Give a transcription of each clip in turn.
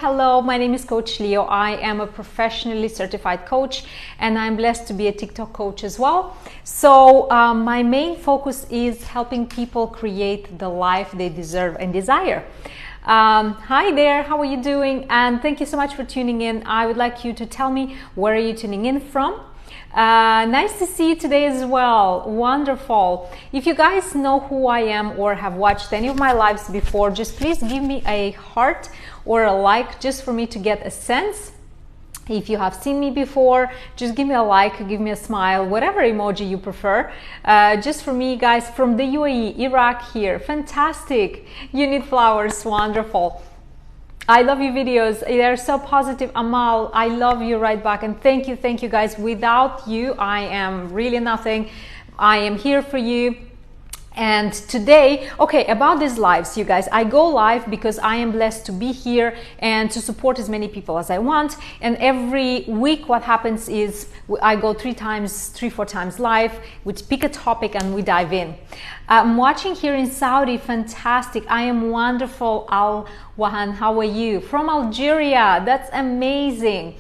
Hello, my name is Coach Lio. I am a professionally certified coach and I'm blessed to be a TikTok coach as well. So my main focus is helping people create the life they deserve and desire. Hi there, how are you doing? And thank you so much for tuning in. I would like you to tell me where are you tuning in from. Nice to see you today as well. Wonderful. If you guys know who I am or have watched any of my lives before, just please give me a heart or a like just for me to get a sense. If you have seen me before, just give me a like, give me a smile, whatever emoji you prefer. Just for me, guys, from the UAE, Iraq here. Fantastic. You need flowers. Wonderful. I love your videos. They're so positive. Amal, I love you right back. And thank you guys. Without you, I am really nothing. I am here for you. And today, okay, about these lives, you guys, I go live because I am blessed to be here and to support as many people as I want. And every week what happens is I go 3-4 times live, we pick a topic and we dive in. I'm watching here in Saudi. Fantastic. I am wonderful. Al Wahan, how are you? From Algeria. That's amazing.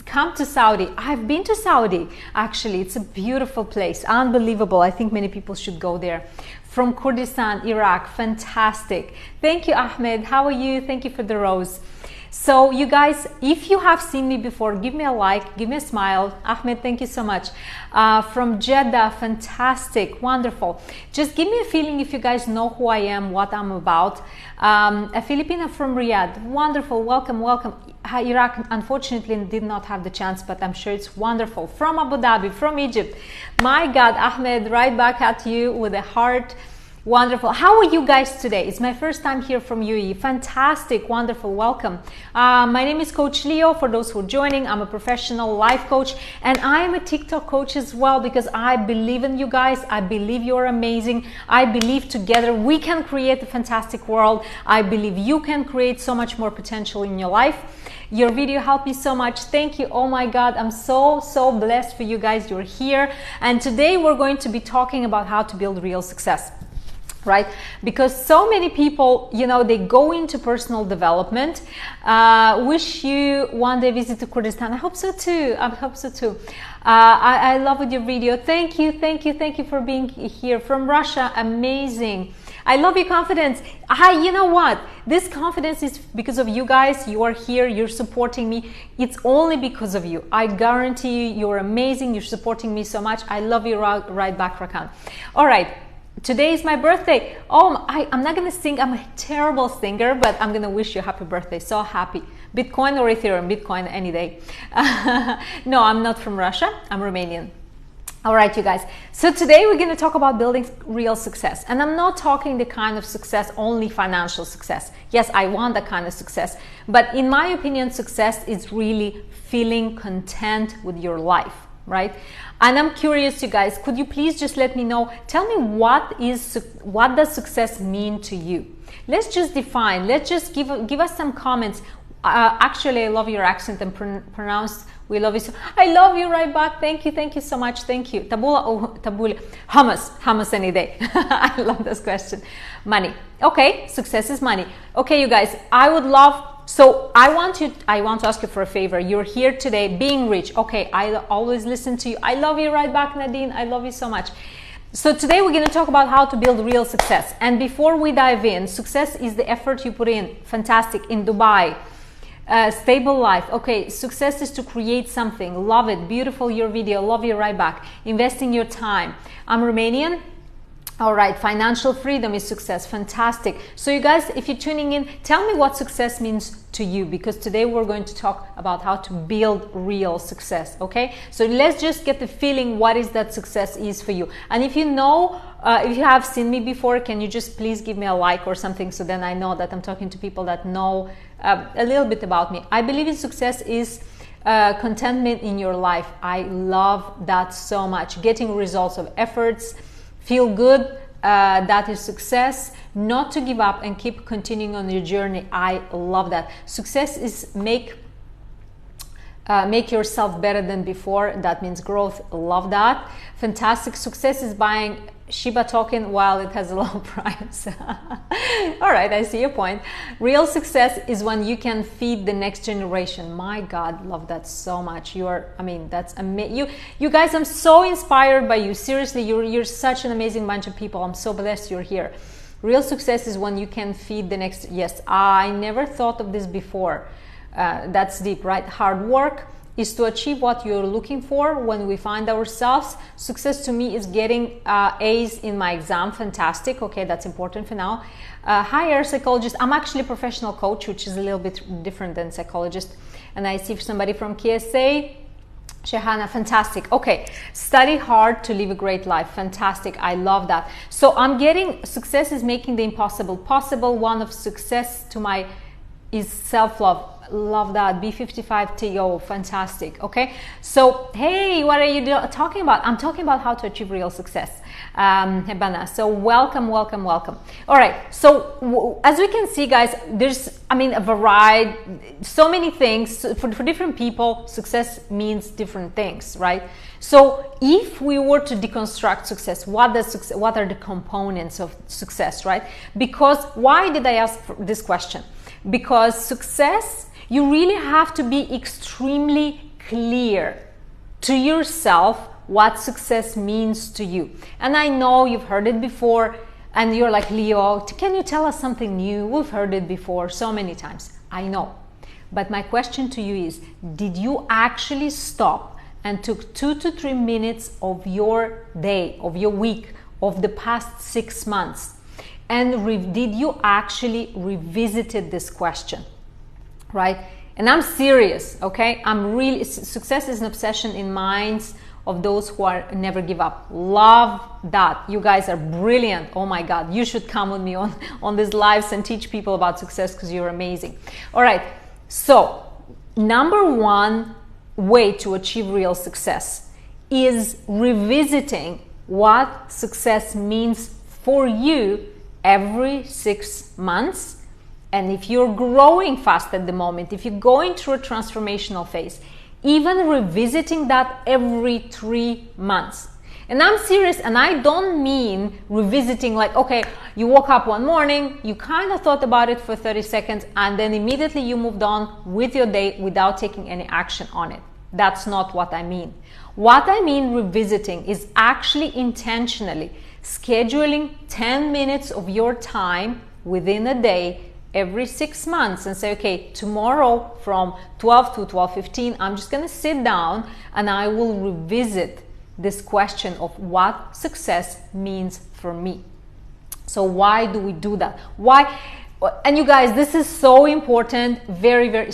Come to Saudi. I've been to Saudi. Actually, it's a beautiful place. Unbelievable. I think many people should go there. From Kurdistan, Iraq. Fantastic. Thank you, Ahmed. How are you? Thank you for the rose. So you guys, if you have seen me before, give me a like, give me a smile. Ahmed, thank you so much. From Jeddah, fantastic, wonderful. Just give me a feeling if you guys know who I am, what I'm about. A Filipina from Riyadh, wonderful, welcome, welcome. Iraq, unfortunately, did not have the chance, but I'm sure it's wonderful. From Abu Dhabi, from Egypt. My God, Ahmed, right back at you with a heart. Wonderful. How are you guys today? It's my first time here from UAE. Fantastic. Wonderful. Welcome. My name is Coach Lio. For those who are joining, I'm a professional life coach and I am a TikTok coach as well because I believe in you guys. I believe you're amazing. I believe together we can create a fantastic world. I believe you can create so much more potential in your life. Your video helped me so much. Thank you. Oh my God, I'm so blessed for you guys. You're here. And today we're going to be talking about how to build real success. Right? Because so many people, you know, they go into personal development. Wish you one day visit to Kurdistan. I hope so too. I hope so too. I love your video. Thank you for being here. From Russia, amazing. I love your confidence. You know what? This confidence is because of you guys. You are here. You're supporting me. It's only because of you. I guarantee you, you're amazing. You're supporting me so much. I love you right back, Rakan. All right. Today is my birthday. Oh, I'm not going to sing. I'm a terrible singer, but I'm going to wish you a happy birthday. So happy. Bitcoin or Ethereum? Bitcoin any day. No, I'm not from Russia. I'm Romanian. All right, you guys. So today we're going to talk about building real success. And I'm not talking the kind of success, only financial success. Yes, I want that kind of success. But in my opinion, success is really feeling content with your life. Right? And I'm curious, you guys, could you please just let me know, tell me what does success mean to you? Let's just define, let's just give us some comments. Actually, I love your accent and pronounce, we love you so, I love you right back. Thank you so much. Thank you. Tabula or tabula? Hummus any day. I love this question. Money. Okay, success is money. Okay, you guys, I would love, so I want to ask you for a favor. You're here today, being rich. Okay, I always listen to you. I love you right back, Nadine. I love you so much. So today we're going to talk about how to build real success. And before we dive in, success is the effort you put in. Fantastic. In Dubai. Stable life. Okay, success is to create something. Love it. Beautiful, your video. Love you right back. Investing your time. I'm Romanian. All right, financial freedom is success. Fantastic. So you guys, if you're tuning in, tell me what success means to you, because today we're going to talk about how to build real success. Okay, so let's just get the feeling what is that success is for you. And if you know, if you have seen me before, can you just please give me a like or something, so then I know that I'm talking to people that know a little bit about me. I believe in success is contentment in your life. I love that so much. Getting results of efforts, feel good, that is success. Not to give up and keep continuing on your journey. I love that. Success is make Make yourself better than before. That means growth. Love that. Fantastic. Success is buying Shiba token while it has a low price. All right, I see your point. Real success is when you can feed the next generation. My God, love that so much. That's amazing. You guys, I'm so inspired by you. Seriously, you're such an amazing bunch of people. I'm so blessed you're here. Real success is when you can feed the next. Yes, I never thought of this before. That's deep, right? Hard work is to achieve what you're looking for when we find ourselves. Success to me is getting A's in my exam. Fantastic. Okay, that's important for now. Higher psychologist. I'm actually a professional coach, which is a little bit different than psychologist. And I see somebody from KSA. Shahana, fantastic. Okay, study hard to live a great life. Fantastic. I love that. So I'm getting success is making the impossible possible. One of success to my is self-love. Love that. B55TO. Fantastic. Okay, so hey, what are you talking about? I'm talking about how to achieve real success. Hebana, so welcome. All right, so as we can see, guys, there's a variety, so many things for different people. Success means different things, right? So if we were to deconstruct success, what are the components of success, right? Because why did I ask this question? Because success, you really have to be extremely clear to yourself what success means to you. And I know you've heard it before, and you're like, Lio, can you tell us something new? We've heard it before so many times. I know. But my question to you is, did you actually stop and took 2 to 3 minutes of your day, of your week, of the past 6 months? And did you actually revisited this question, right? And I'm serious, okay? Success is an obsession in minds of those who are never give up. Love that. You guys are brilliant. Oh my God, you should come with me on these lives and teach people about success because you're amazing. All right, so number one way to achieve real success is revisiting what success means for you every 6 months. And if you're growing fast at the moment, if you're going through a transformational phase, even revisiting that every 3 months. And I'm serious, and I don't mean revisiting like, okay, you woke up one morning, you kind of thought about it for 30 seconds, and then immediately you moved on with your day without taking any action on it. That's not what I mean. What I mean revisiting is actually intentionally scheduling 10 minutes of your time within a day every 6 months and say, okay, tomorrow from 12 to 12:15, I'm just going to sit down and I will revisit this question of what success means for me. So why do we do that? Why? And you guys, this is so important. Very, very,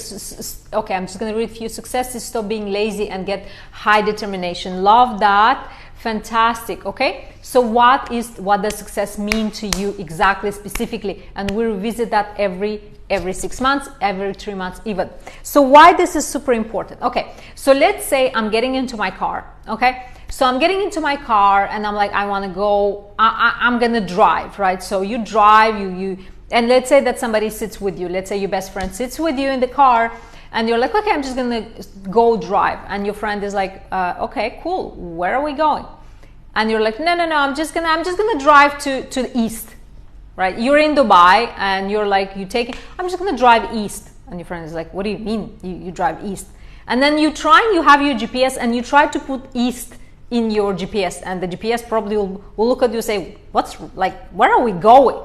okay, I'm just going to read a few. Success is stop being lazy and get high determination. Love that. Fantastic. Okay, so what does success mean to you exactly, specifically? And we revisit that every 6 months, every 3 months even. So why this is super important? Okay, so let's say I'm getting into my car. Okay, so I'm getting into my car and I'm like, I want to go, I'm gonna drive, right? So you drive, and let's say that somebody sits with you. Let's say your best friend sits with you in the car, and you're like, okay, I'm just gonna go drive. And your friend is like, okay, cool. Where are we going? And you're like, no, I'm just gonna drive to the east, right? You're in Dubai, and you're like, I'm just gonna drive east. And your friend is like, what do you mean you drive east? And then you have your GPS, and you try to put east in your GPS, and the GPS probably will look at you and say, where are we going?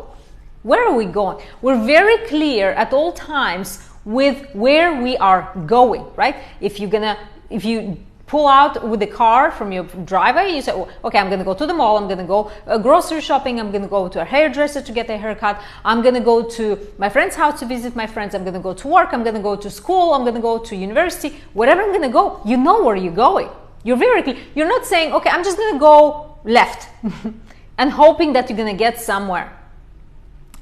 Where are we going? We're very clear at all times with where we are going, right? If you pull out with the car from your driveway, you say, oh, okay, I'm gonna go to the mall, I'm gonna go grocery shopping, I'm gonna go to a hairdresser to get a haircut, I'm gonna go to my friend's house to visit my friends, I'm gonna go to work, I'm gonna go to school, I'm gonna go to university, wherever I'm gonna go, you know where you're going. You're very clear. You're not saying, okay, I'm just gonna go left and hoping that you're gonna get somewhere.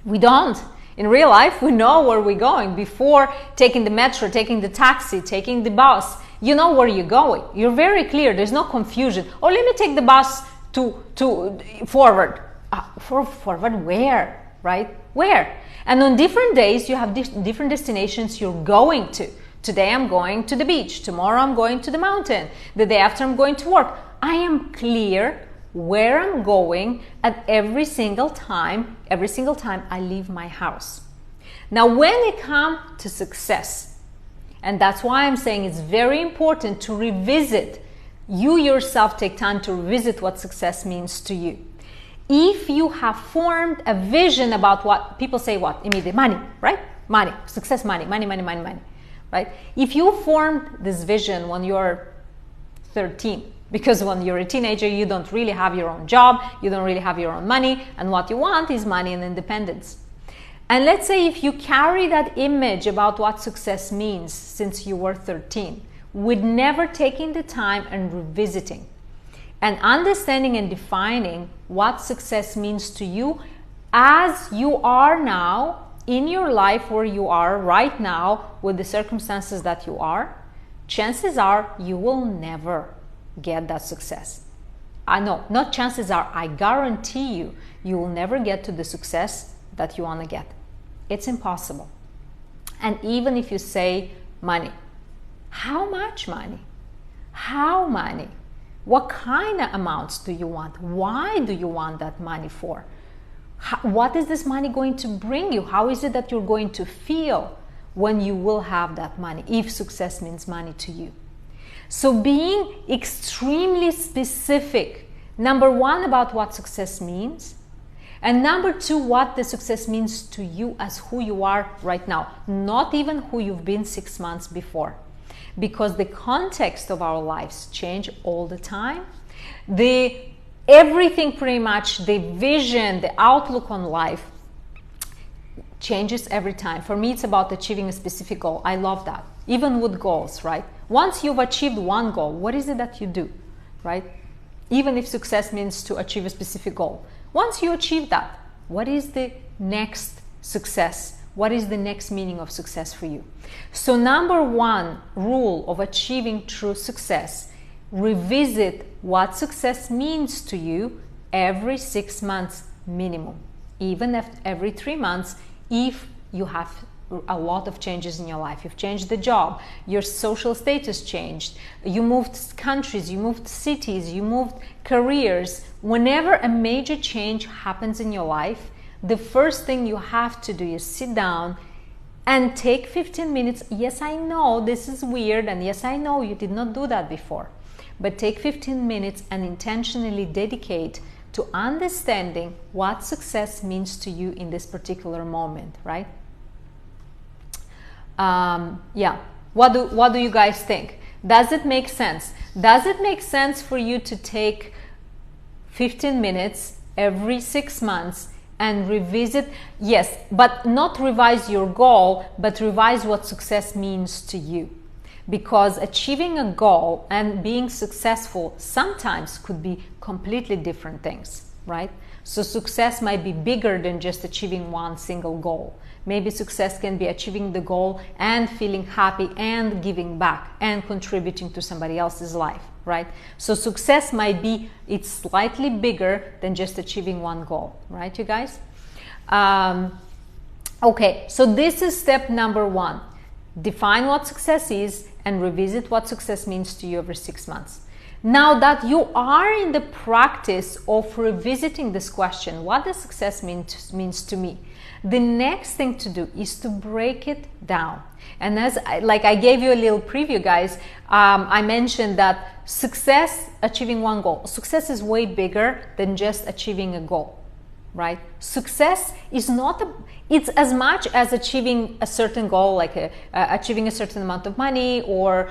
We don't. In real life, we know where we're going. Before taking the metro, taking the taxi, taking the bus, you know where you're going. You're very clear. There's no confusion. Oh, let me take the bus to forward. Forward where, right? Where? And on different days, you have different destinations you're going to. Today I'm going to the beach. Tomorrow I'm going to the mountain. The day after I'm going to work. I am clear where I'm going at every single time I leave my house. Now, when it comes to success, and that's why I'm saying it's very important to revisit, you yourself take time to revisit what success means to you. If you have formed a vision about what people say, what? Immediate money, right? Money, success, money, right? If you formed this vision when you're 13, because when you're a teenager, you don't really have your own job, you don't really have your own money, and what you want is money and independence. And let's say if you carry that image about what success means since you were 13, with never taking the time and revisiting and understanding and defining what success means to you as you are now in your life, where you are right now with the circumstances that you are, chances are you will never get that success. I know, not chances are, I guarantee you, you will never get to the success that you want to get. It's impossible. And even if you say money, how much money? How money? What kind of amounts do you want? Why do you want that money for? What is this money going to bring you? How is it that you're going to feel when you will have that money, if success means money to you? So being extremely specific, number one, about what success means, and number two, what the success means to you as who you are right now, not even who you've been 6 months before. Because the context of our lives change all the time. Everything pretty much, the vision, the outlook on life changes every time. For me, it's about achieving a specific goal. I love that. Even with goals, right? Once you've achieved one goal, what is it that you do, right? Even if success means to achieve a specific goal. Once you achieve that, what is the next success? What is the next meaning of success for you? So number one rule of achieving true success, revisit what success means to you every 6 months minimum, even every 3 months if you have a lot of changes in your life. You've changed the job, your social status changed, you moved countries, you moved cities, you moved careers. Whenever a major change happens in your life, the first thing you have to do is sit down and take 15 minutes. Yes, I know this is weird, and yes, I know you did not do that before, but take 15 minutes and intentionally dedicate to understanding what success means to you in this particular moment, right? What do you guys think? Does it make sense? Does it make sense for you to take 15 minutes every 6 months and revisit? Yes, but not revise your goal, but revise what success means to you. Because achieving a goal and being successful sometimes could be completely different things, right? So success might be bigger than just achieving one single goal. Maybe success can be achieving the goal and feeling happy and giving back and contributing to somebody else's life, right? So success might be, it's slightly bigger than just achieving one goal, right, you guys? Okay, so this is step number one. Define what success is and revisit what success means to you every 6 months. Now that you are in the practice of revisiting this question, what does success means to me? The next thing to do is to break it down. And as I gave you a little preview, guys, I mentioned that success, achieving one goal, success is way bigger than just achieving a goal, right? Success is not it's as much as achieving a certain goal, like achieving a certain amount of money or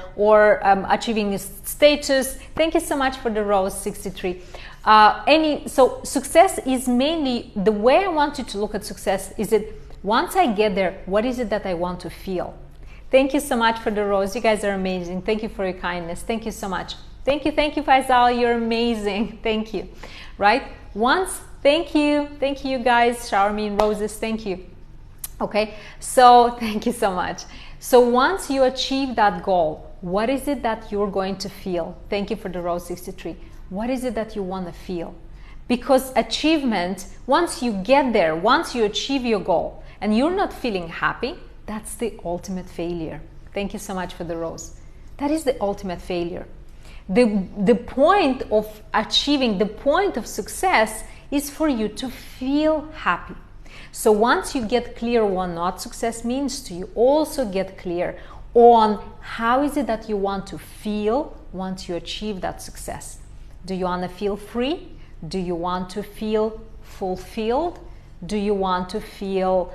achieving a status. Thank you so much for the rose 63. So success is mainly, the way I want you to look at success is it, once I get there, what is it that I want to feel? Thank you so much for the rose. You guys are amazing. Thank you for your kindness. Thank you so much. Thank you, Faisal. You're amazing. Thank you. Right? Thank you guys. Shower me in roses. Thank you. Okay, so thank you so much. So once you achieve that goal, what is it that you're going to feel? Thank you for the rose 63. What is it that you want to feel? Because achievement, once you get there, once you achieve your goal and you're not feeling happy, that's the ultimate failure. Thank you so much for the rose. That is the ultimate failure. The point of achieving, the point of success is for you to feel happy. So once you get clear on what success means to you, also get clear on how is it that you want to feel once you achieve that success. Do you want to feel free? Do you want to feel fulfilled? Do you want to feel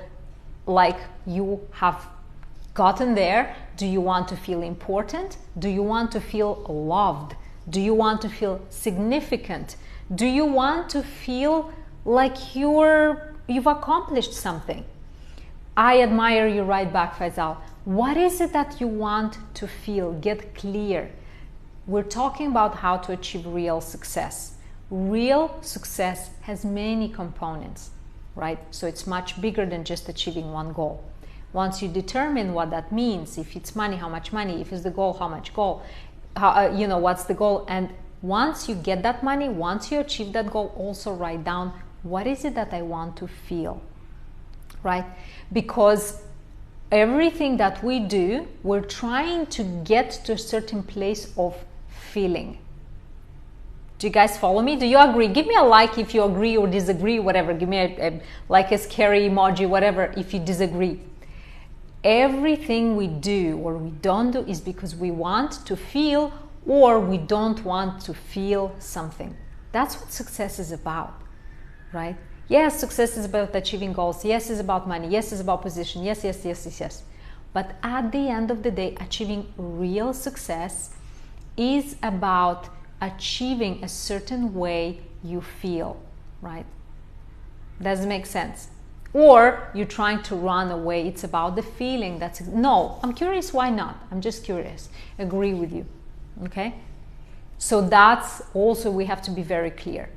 like you have gotten there? Do you want to feel important? Do you want to feel loved? Do you want to feel significant? Do you want to feel like you've accomplished something? I admire you right back, Faisal. What is it that you want to feel? Get clear. We're talking about how to achieve real success. Real success has many components, right? So it's much bigger than just achieving one goal. Once you determine what that means, if it's money, how much money, if it's the goal, how much goal, what's the goal, and once you get that money, once you achieve that goal, also write down, what is it that I want to feel, right? Because everything that we do, we're trying to get to a certain place of feeling. Do you guys follow me? Do you agree? Give me a like if you agree or disagree, whatever. Give me a scary emoji, whatever, if you disagree. Everything we do or we don't do is because we want to feel or we don't want to feel something. That's what success is about, right? Yes, success is about achieving goals. Yes, it's about money. Yes, it's about position. Yes. But at the end of the day, achieving real success is about achieving a certain way you feel, right? Does it make sense? Or you're trying to run away. It's about the feeling. No, I'm curious, why not? I'm just curious. Agree with you, okay? So that's also, we have to be very clear.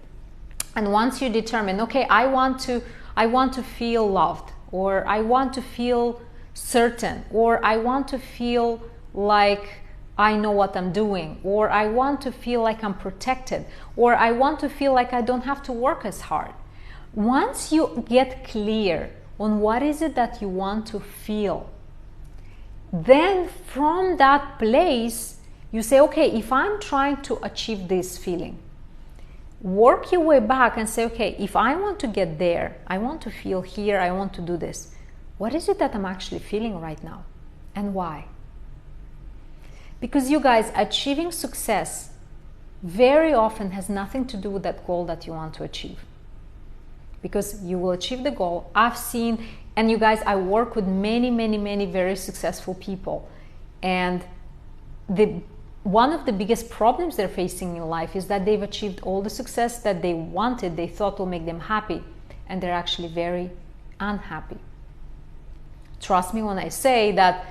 And once you determine, okay, I want to feel loved, or I want to feel certain, or I want to feel like I know what I'm doing, or I want to feel like I'm protected, or I want to feel like I don't have to work as hard. Once you get clear on what is it that you want to feel, then from that place, you say, okay, if I'm trying to achieve this feeling, work your way back and say, okay, if I want to get there, I want to feel here, I want to do this. What is it that I'm actually feeling right now? And why? Because you guys, achieving success very often has nothing to do with that goal that you want to achieve. Because you will achieve the goal. I've seen, and you guys, I work with many very successful people. And one of the biggest problems they're facing in life is that they've achieved all the success that they wanted, they thought will make them happy. And they're actually very unhappy. Trust me when I say that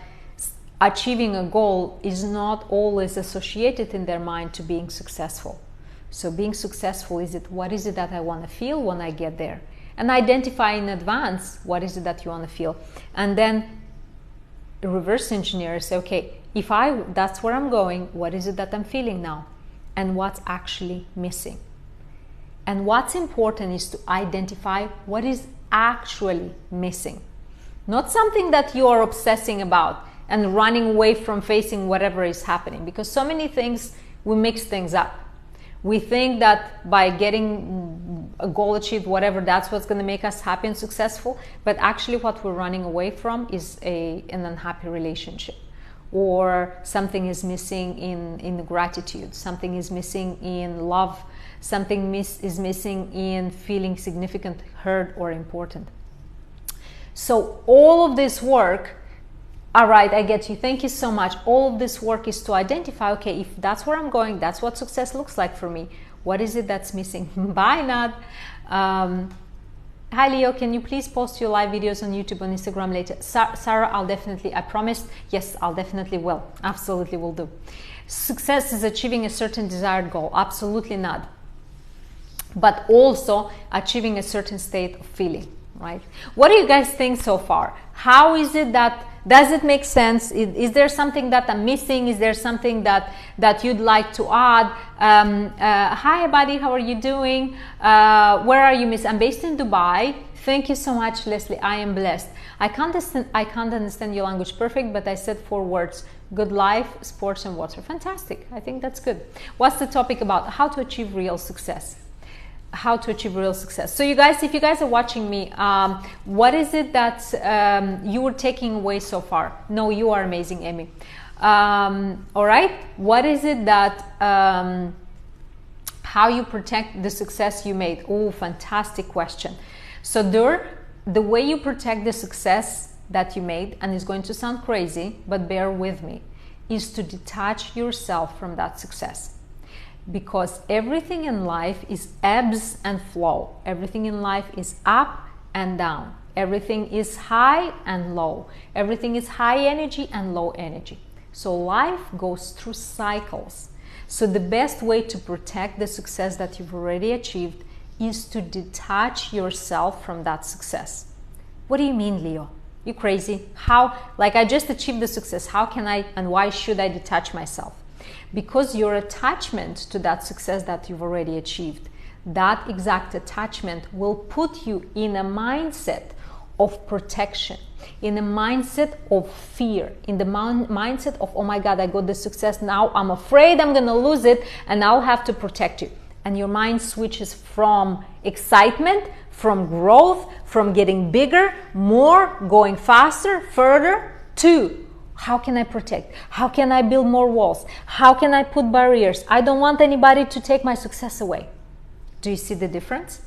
achieving a goal is not always associated in their mind to being successful. So being successful is what is it that I want to feel when I get there? And identify in advance what is it that you want to feel. And then reverse engineer, say, okay, that's where I'm going, what is it that I'm feeling now? And what's actually missing? And what's important is to identify what is actually missing. Not something that you are obsessing about and running away from facing whatever is happening. Because so many things, we mix things up. We think that by getting a goal achieved, whatever, that's what's going to make us happy and successful. But actually what we're running away from is an unhappy relationship. Or something is missing in gratitude. Something is missing in love. Something is missing in feeling significant, heard, or important. So all of this work, all right, I get you. Thank you so much. All of this work is to identify, okay, if that's where I'm going, that's what success looks like for me. What is it that's missing? Bye, Nad. Hi, Leo. Can you please post your live videos on YouTube and Instagram later? Sarah, I'll definitely, I promised. Yes, I'll definitely will. Absolutely will do. Success is achieving a certain desired goal. Absolutely not. But also achieving a certain state of feeling, right? What do you guys think so far? How is it that, does it make sense? Is there something that I'm missing? Is there something that you'd like to add? Hi, buddy. How are you doing? Where are you, Miss? I'm based in Dubai. Thank you so much, Leslie. I am blessed. I can't understand your language perfect, but I said 4 words: good life, sports, and water. Fantastic. I think that's good. What's the topic about? How to achieve real success. How to achieve real success. So you guys, if you guys are watching me, what is it that you were taking away so far? No, you are amazing, Amy. All right. What is it that how you protect the success you made? Oh, fantastic question. So the way you protect the success that you made, and it's going to sound crazy, but bear with me, is to detach yourself from that success. Because everything in life is ebbs and flow. Everything in life is up and down. Everything is high and low. Everything is high energy and low energy. So life goes through cycles. So the best way to protect the success that you've already achieved is to detach yourself from that success. What do you mean, Lio? You crazy? How? Like, I just achieved the success. How can I and why should I detach myself? Because your attachment to that success that you've already achieved, that exact attachment will put you in a mindset of protection, in a mindset of fear, in the mindset of, oh my God, I got the success, now I'm afraid I'm gonna lose it and I'll have to protect you. And your mind switches from excitement, from growth, from getting bigger, more, going faster, further, to how can I protect? How can I build more walls? How can I put barriers? I don't want anybody to take my success away. Do you see the difference?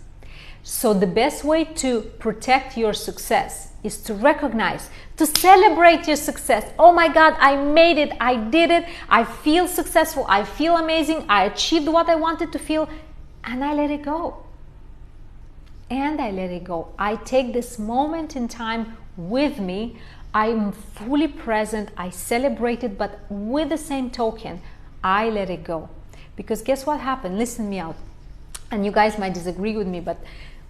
So the best way to protect your success is to recognize, to celebrate your success. Oh my God, I made it, I did it, I feel successful, I feel amazing, I achieved what I wanted to feel, and I let it go. And I let it go. I take this moment in time with me. I'm fully present, I celebrate it, but with the same token, I let it go. Because guess what happened? Listen me out. And you guys might disagree with me, but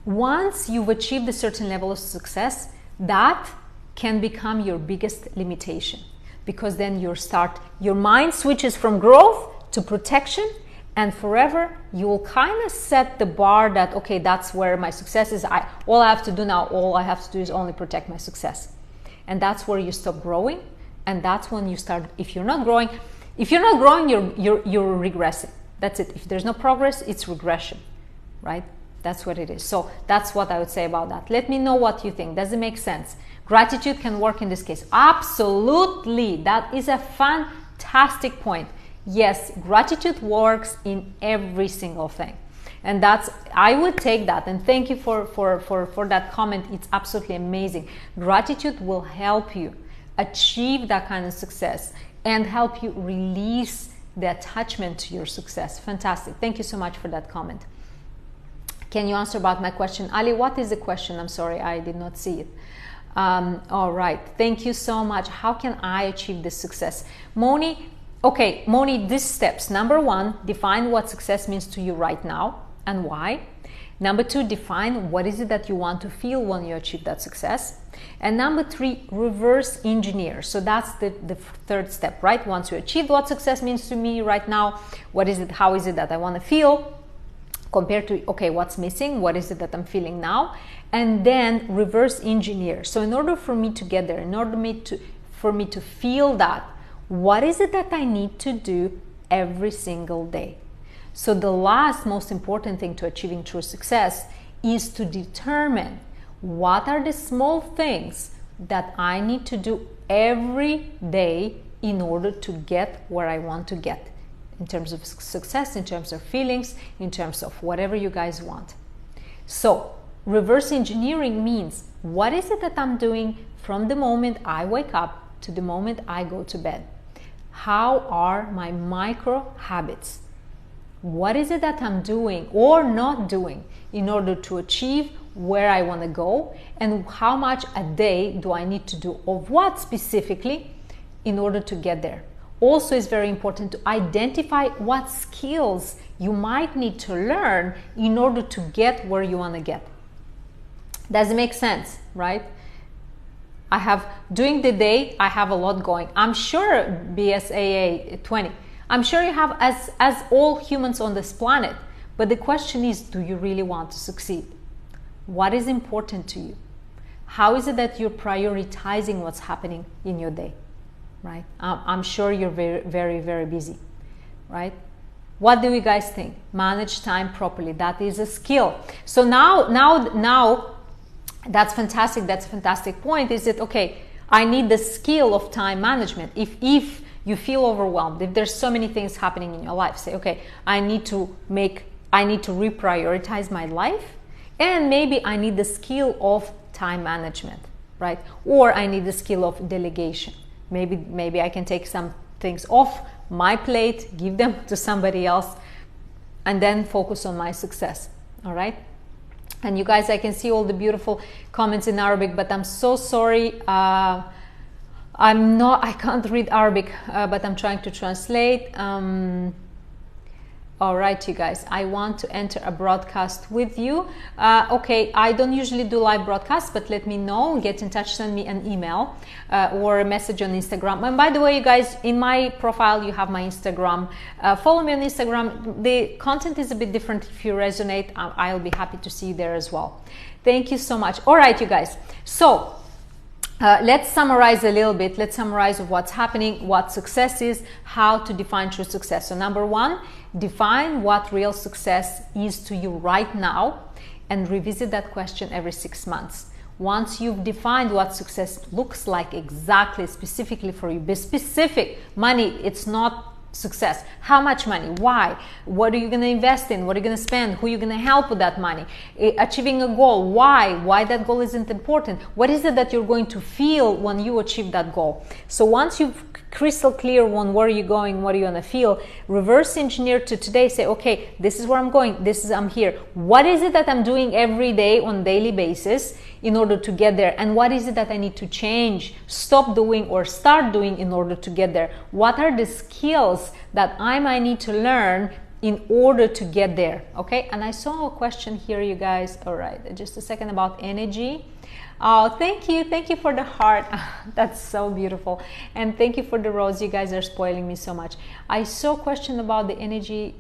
once you've achieved a certain level of success, that can become your biggest limitation. Because then your mind switches from growth to protection, and forever you'll kind of set the bar that, okay, that's where my success is. All I have to do now, all I have to do is only protect my success. And that's where you stop growing, and that's when you start. If you're not growing, you're regressing. That's it. If there's no progress, it's regression, right? That's what it is. So that's what I would say about that. Let me know what you think. Does it make sense? Gratitude can work in this case. Absolutely. That is a fantastic point. Yes, gratitude works in every single thing. And I would take that, and thank you for that comment. It's absolutely amazing. Gratitude will help you achieve that kind of success and help you release the attachment to your success. Fantastic. Thank you so much for that comment. Can you answer about my question? Ali, what is the question? I'm sorry, I did not see it. All right. Thank you so much. How can I achieve this success? Moni, okay, Moni, these steps. Number 1, define what success means to you right now and why. Number 2, define what is it that you want to feel when you achieve that success. And number 3, reverse engineer. So that's the 3rd step, right? Once you achieve what success means to me right now, what is it, how is it that I want to feel compared to, okay, what's missing? What is it that I'm feeling now? And then reverse engineer. So in order for me to get there, in order for me to feel that, what is it that I need to do every single day? So the last most important thing to achieving true success is to determine what are the small things that I need to do every day in order to get where I want to get in terms of success, in terms of feelings, in terms of whatever you guys want. So reverse engineering means, what is it that I'm doing from the moment I wake up to the moment I go to bed? How are my micro habits? What is it that I'm doing or not doing in order to achieve where I want to go, and how much a day do I need to do of what specifically in order to get there? Also, it's very important to identify what skills you might need to learn in order to get where you want to get. Does it make sense, right? During the day, I have a lot going. I'm sure BSAA 20, I'm sure you have as all humans on this planet, but the question is, do you really want to succeed? What is important to you? How is it that you're prioritizing what's happening in your day, right? I'm sure you're very, very, very busy, right? What do you guys think? Manage time properly. That is a skill. So now, that's fantastic. That's a fantastic point. Is it okay? I need the skill of time management. If you feel overwhelmed, if there's so many things happening in your life, say, okay, I need to reprioritize my life, and maybe I need the skill of time management, right? Or I need the skill of delegation. Maybe I can take some things off my plate, give them to somebody else, and then focus on my success. All right. And you guys, I can see all the beautiful comments in Arabic, but I'm so sorry. I can't read Arabic, but I'm trying to translate. All right, you guys, I want to enter a broadcast with you. Okay, I don't usually do live broadcasts, but let me know. Get in touch, send me an email or a message on Instagram. And by the way, you guys, in my profile, you have my Instagram. Follow me on Instagram. The content is a bit different. If you resonate, I'll be happy to see you there as well. Thank you so much. All right, you guys. So let's summarize a little bit. Let's summarize what's happening, what success is, how to define true success. So number one, define what real success is to you right now and revisit that question every 6 months. Once you've defined what success looks like exactly, specifically for you, be specific. Money, it's not success. How much money? Why? What are you going to invest in? What are you going to spend? Who are you going to help with that money? Achieving a goal. Why that goal isn't important? What is it that you're going to feel when you achieve that goal? So once you've crystal clear on where you're going, what are you going to feel, reverse engineer to today. Say, okay, this is where I'm going. I'm here. What is it that I'm doing every day on a daily basis in order to get there? And what is it that I need to change, stop doing, or start doing in order to get there? What are the skills that I might need to learn in order to get there? Okay, and I saw a question here, you guys. All right, just a second, about energy. Oh, thank you for the heart. That's so beautiful. And thank you for the rose. You guys are spoiling me so much. I saw a question about the energy.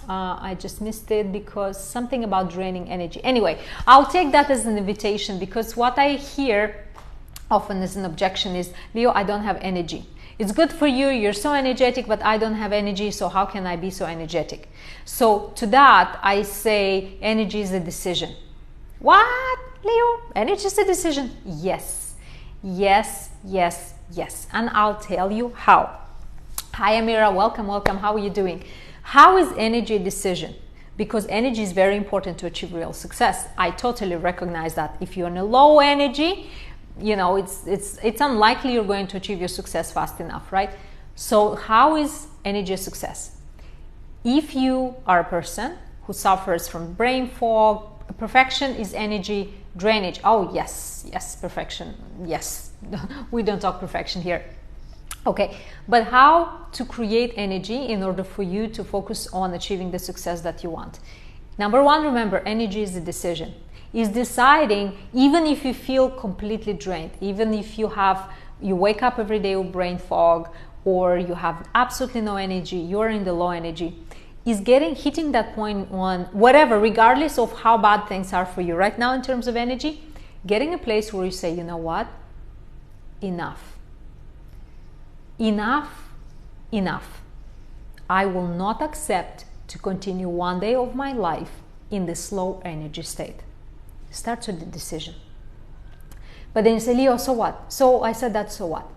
I just missed it because something about draining energy. Anyway, I'll take that as an invitation, because what I hear often as an objection is, Lio, I don't have energy. It's good for you, you're so energetic, but I don't have energy, so how can I be so energetic? So to that, I say energy is a decision. What, Lio? Energy is a decision? Yes, yes, yes, yes. And I'll tell you how. Hi, Amira, welcome. How are you doing? How is energy a decision? Because energy is very important to achieve real success. I totally recognize that. If you're in a low energy, you know, it's unlikely you're going to achieve your success fast enough, right? So how is energy a success? If you are a person who suffers from brain fog, perfection is energy drainage. Oh, yes, perfection. Yes, we don't talk perfection here. Okay, but how to create energy in order for you to focus on achieving the success that you want? Number one, remember, energy is a decision. Is deciding, even if you feel completely drained, even if you wake up every day with brain fog, or you have absolutely no energy, you're in the low energy, is hitting that point on whatever, regardless of how bad things are for you right now in terms of energy, getting a place where you say, you know what, enough. Enough. I will not accept to continue one day of my life in this low energy state. Start with the decision. But then you say, Lio, so what? So I said that, so what?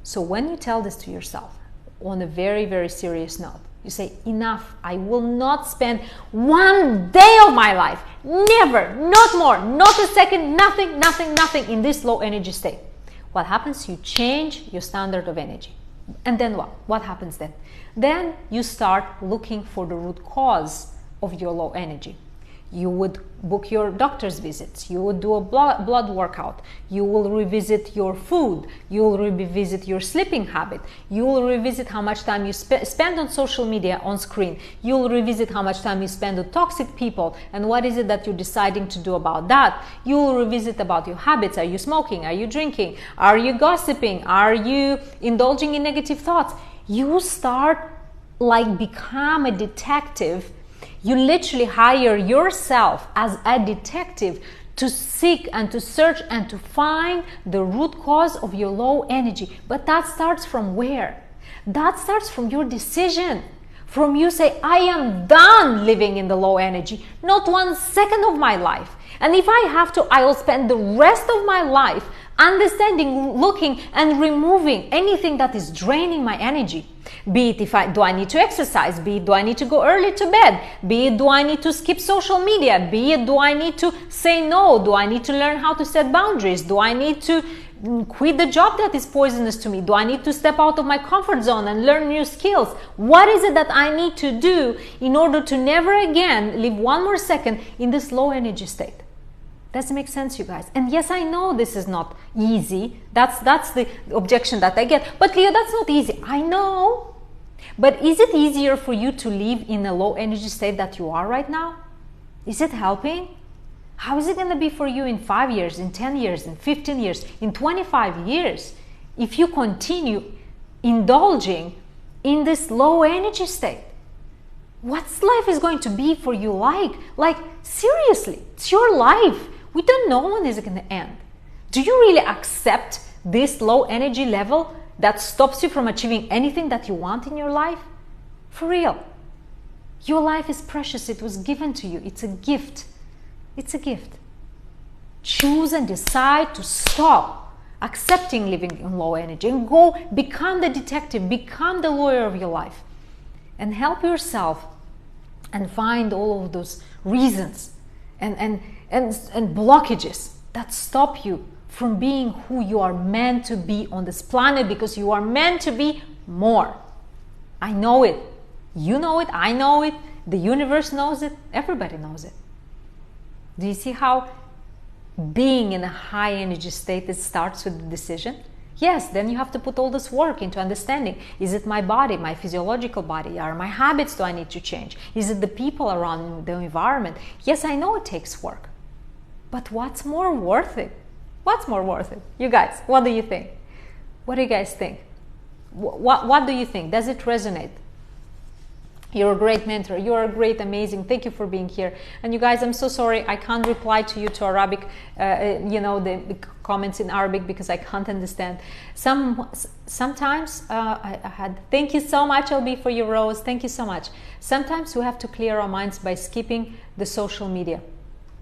So when you tell this to yourself on a very, very serious note, you say, enough. I will not spend one day of my life, never, not more, not a second, nothing in this low energy state. What happens? You change your standard of energy. And then what? What happens then? Then you start looking for the root cause of your low energy. You would book your doctor's visits. You would do a blood workout. You will revisit your food. You will revisit your sleeping habit. You will revisit how much time you spend on social media, on screen. You will revisit how much time you spend with toxic people and what is it that you're deciding to do about that. You will revisit about your habits. Are you smoking? Are you drinking? Are you gossiping? Are you indulging in negative thoughts? You start become a detective You literally hire yourself as a detective to seek and to search and to find the root cause of your low energy. But that starts from where? That starts from your decision. From you say, I am done living in the low energy, not 1 second of my life. And if I have to, I will spend the rest of my life understanding, looking, and removing anything that is draining my energy. Be it do I need to exercise, be it do I need to go early to bed, be it do I need to skip social media, be it do I need to say no, do I need to learn how to set boundaries, do I need to quit the job that is poisonous to me, do I need to step out of my comfort zone and learn new skills? What is it that I need to do in order to never again live 1 more second in this low energy state? Does it make sense, you guys? And yes, I know this is not easy. That's the objection that I get. But Lio, that's not easy. I know. But is it easier for you to live in a low energy state that you are right now? Is it helping? How is it going to be for you in 5 years, in 10 years, in 15 years, in 25 years, if you continue indulging in this low energy state? What's life is going to be for you like? Like, seriously, it's your life. We don't know when is it going to end. Do you really accept this low energy level that stops you from achieving anything that you want in your life? For real. Your life is precious. It was given to you. It's a gift. It's a gift. Choose and decide to stop accepting living in low energy and go become the detective, become the lawyer of your life, and help yourself and find all of those reasons and blockages that stop you from being who you are meant to be on this planet, because you are meant to be more. I know it. You know it. I know it. The universe knows it. Everybody knows it. Do you see how being in a high energy state, it starts with the decision? Yes, then you have to put all this work into understanding. Is it my body, my physiological body? Are my habits do I need to change? Is it the people around me, the environment? Yes, I know it takes work. But what's more worth it? What's more worth it? You guys, what do you think? What do you guys think? What do you think? Does it resonate? You're a great mentor. You are great, amazing. Thank you for being here. And you guys, I'm so sorry I can't reply to you to Arabic, the comments in Arabic, because I can't understand. Sometimes I had. Thank you so much, LB, for your rose. Thank you so much. Sometimes we have to clear our minds by skipping the social media.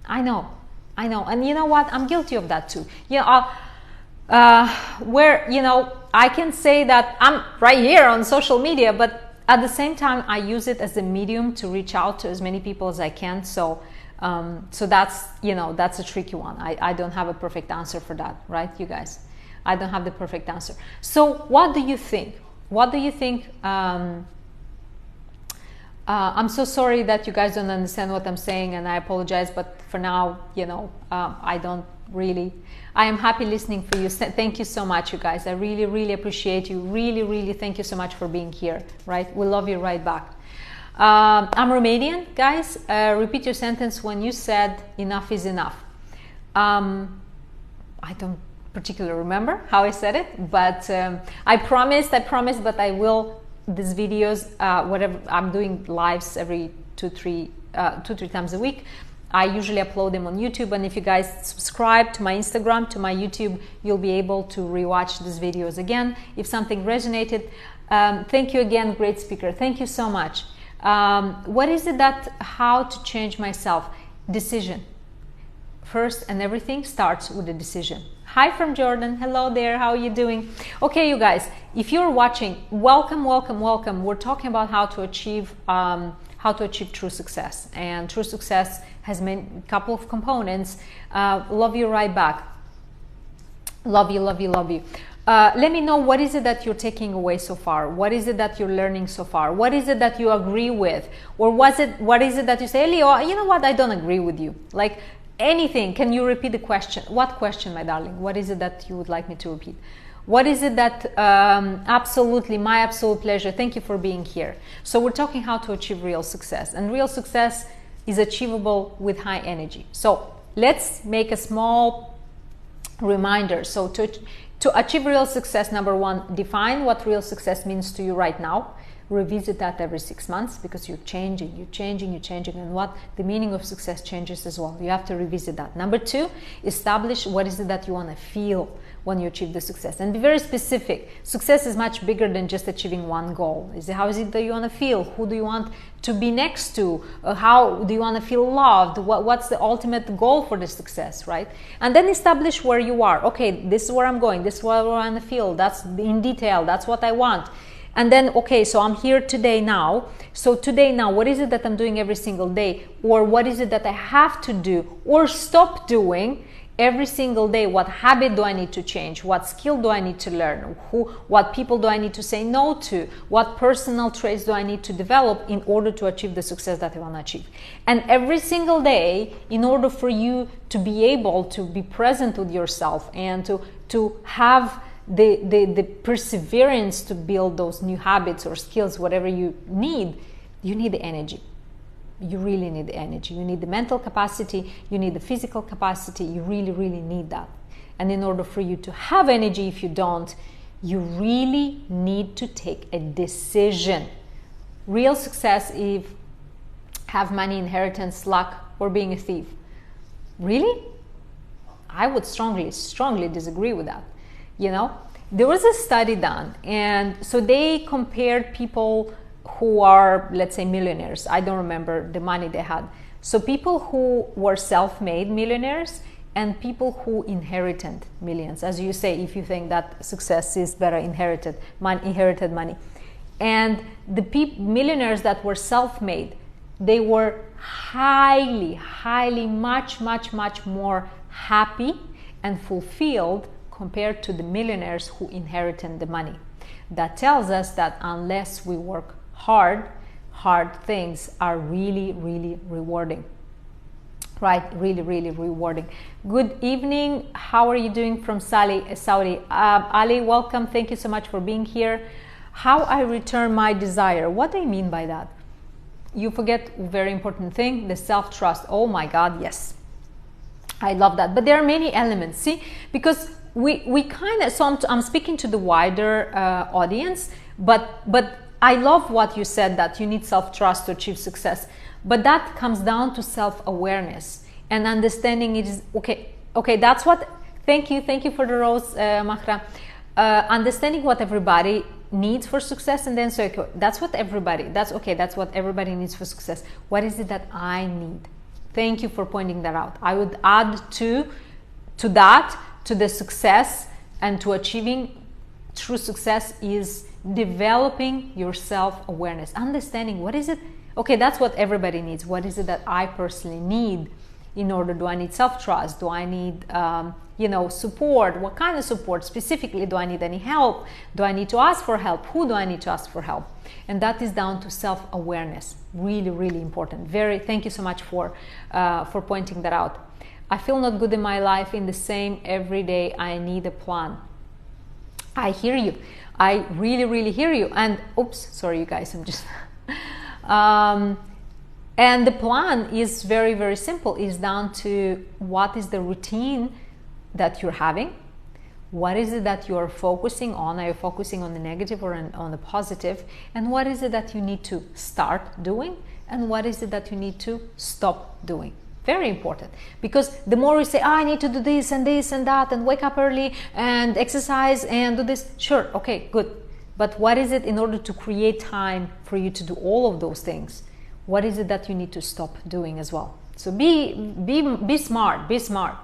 I know, and you know what? I'm guilty of that too. I can say that I'm right here on social media, but at the same time, I use it as a medium to reach out to as many people as I can. So that's a tricky one. I don't have a perfect answer for that, right, you guys? I don't have the perfect answer. So what do you think? What do you think? I'm so sorry that you guys don't understand what I'm saying, and I apologize. But for now, I don't really. I am happy listening for you. Thank you so much, you guys. I really, really appreciate you. Really, really thank you so much for being here, right? We love you right back. I'm Romanian, guys. Repeat your sentence when you said enough is enough. I don't particularly remember how I said it, but I promised, but I will. These videos, whatever, I'm doing lives every two, three times a week. I usually upload them on YouTube, and if you guys subscribe to my Instagram, to my YouTube, you'll be able to rewatch these videos again. If something resonated, thank you again, great speaker. Thank you so much. What is it how to change myself? Decision. First, and everything starts with a decision. Hi from Jordan. Hello there. How are you doing? Okay, you guys, if you're watching, welcome. We're talking about how to achieve true success, and true success has a couple of components. Love you right back. Love you. Let me know, what is it that you're taking away so far? What is it that you're learning so far? What is it that you agree with? Or what is it that you say, Lio, you know what, I don't agree with you? Like anything. Can you repeat the question? What question, my darling? What is it that you would like me to repeat? What is it that, absolutely, my absolute pleasure. Thank you for being here. So we're talking how to achieve real success, and real success is achievable with high energy. So let's make a small reminder. So to achieve real success, number one, define what real success means to you right now. revisit that every 6 months, because you're changing, and what the meaning of success changes as well. You have to revisit that. Number 2, establish what is it that you want to feel when you achieve the success, and be very specific. Success is much bigger than just achieving one goal. How is it that you want to feel? Who do you want to be next to? How do you want to feel loved? What's the ultimate goal for the success, right? And then establish where you are. Okay, this is where I'm going. This is where I want to feel. That's in detail. That's what I want. And then, okay, so I'm here today now. So today now, what is it that I'm doing every single day? Or what is it that I have to do or stop doing every single day? What habit do I need to change? What skill do I need to learn? What people do I need to say no to? What personal traits do I need to develop in order to achieve the success that I want to achieve? And every single day, in order for you to be able to be present with yourself and to have the perseverance to build those new habits or skills, whatever you need the energy. You really need the energy. You need the mental capacity. You need the physical capacity. You really, really need that. And in order for you to have energy, if you don't, you really need to take a decision. Real success is have money, inheritance, luck, or being a thief. Really? I would strongly, strongly disagree with that. You know, there was a study done, and so they compared people who are, let's say, millionaires. I don't remember the money they had. So people who were self-made millionaires and people who inherited millions. As you say, if you think that success is better inherited money. And the millionaires that were self-made, they were highly, much more happy and fulfilled compared to the millionaires who inherited the money. That tells us that unless we work hard things are really, really rewarding, right? Really, really rewarding. Good evening. How are you doing from Saudi? Ali, welcome. Thank you so much for being here. How I return my desire. What do you mean by that? You forget a very important thing, the self-trust. Oh my God, yes. I love that. But there are many elements, see? Because we kind of, so I'm speaking to the wider audience, but I love what you said, that you need self-trust to achieve success. But that comes down to self-awareness and understanding it is, okay, that's what, thank you for the rose, Mahra. Understanding what everybody needs for success, and then so okay, that's what everybody needs for success. What is it that I need? Thank you for pointing that out. I would add to the success and to achieving true success is developing your self-awareness, understanding what is it. Okay, that's what everybody needs. What is it that I personally need in order? Do I need self-trust? Do I need support? What kind of support specifically? Do I need any help? Do I need to ask for help? Who do I need to ask for help? And that is down to self-awareness. Really, really important. Thank you so much for pointing that out. I feel not good in my life in the same every day. I need a plan. I hear you. I really, really hear you. And oops, sorry, you guys. I'm just. And the plan is very, very simple. It's down to what is the routine that you're having. What is it that you're focusing on? Are you focusing on the negative or on the positive? And what is it that you need to start doing? And what is it that you need to stop doing? Very important, because the more we say, I need to do this and this and that and wake up early and exercise and do this, sure, okay, good. But what is it in order to create time for you to do all of those things? What is it that you need to stop doing as well? So be smart, be smart.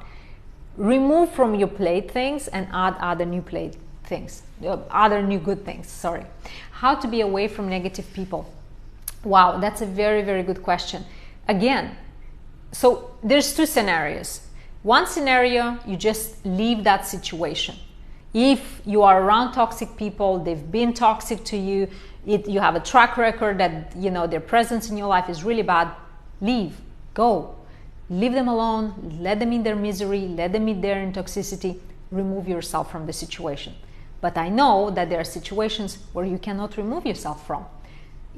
Remove from your plate things and add other new plate things, other new good things, sorry. How to be away from negative people? Wow, that's a very, very good question. Again, so there's two scenarios. One scenario, you just leave that situation. If you are around toxic people, they've been toxic to you, you have a track record that their presence in your life is really bad, leave, go. Leave them alone, let them in their misery, let them in their toxicity, remove yourself from the situation. But I know that there are situations where you cannot remove yourself from.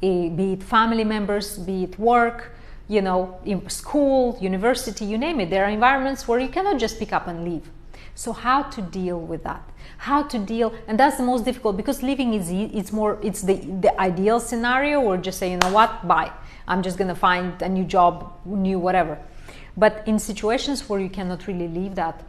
Be it family members, be it work, in school, university, you name it. There are environments where you cannot just pick up and leave. So how to deal with that? How to deal, and that's the most difficult, because leaving is it's the ideal scenario, or just say, you know what, bye. I'm just gonna find a new job, new whatever. But in situations where you cannot really leave, that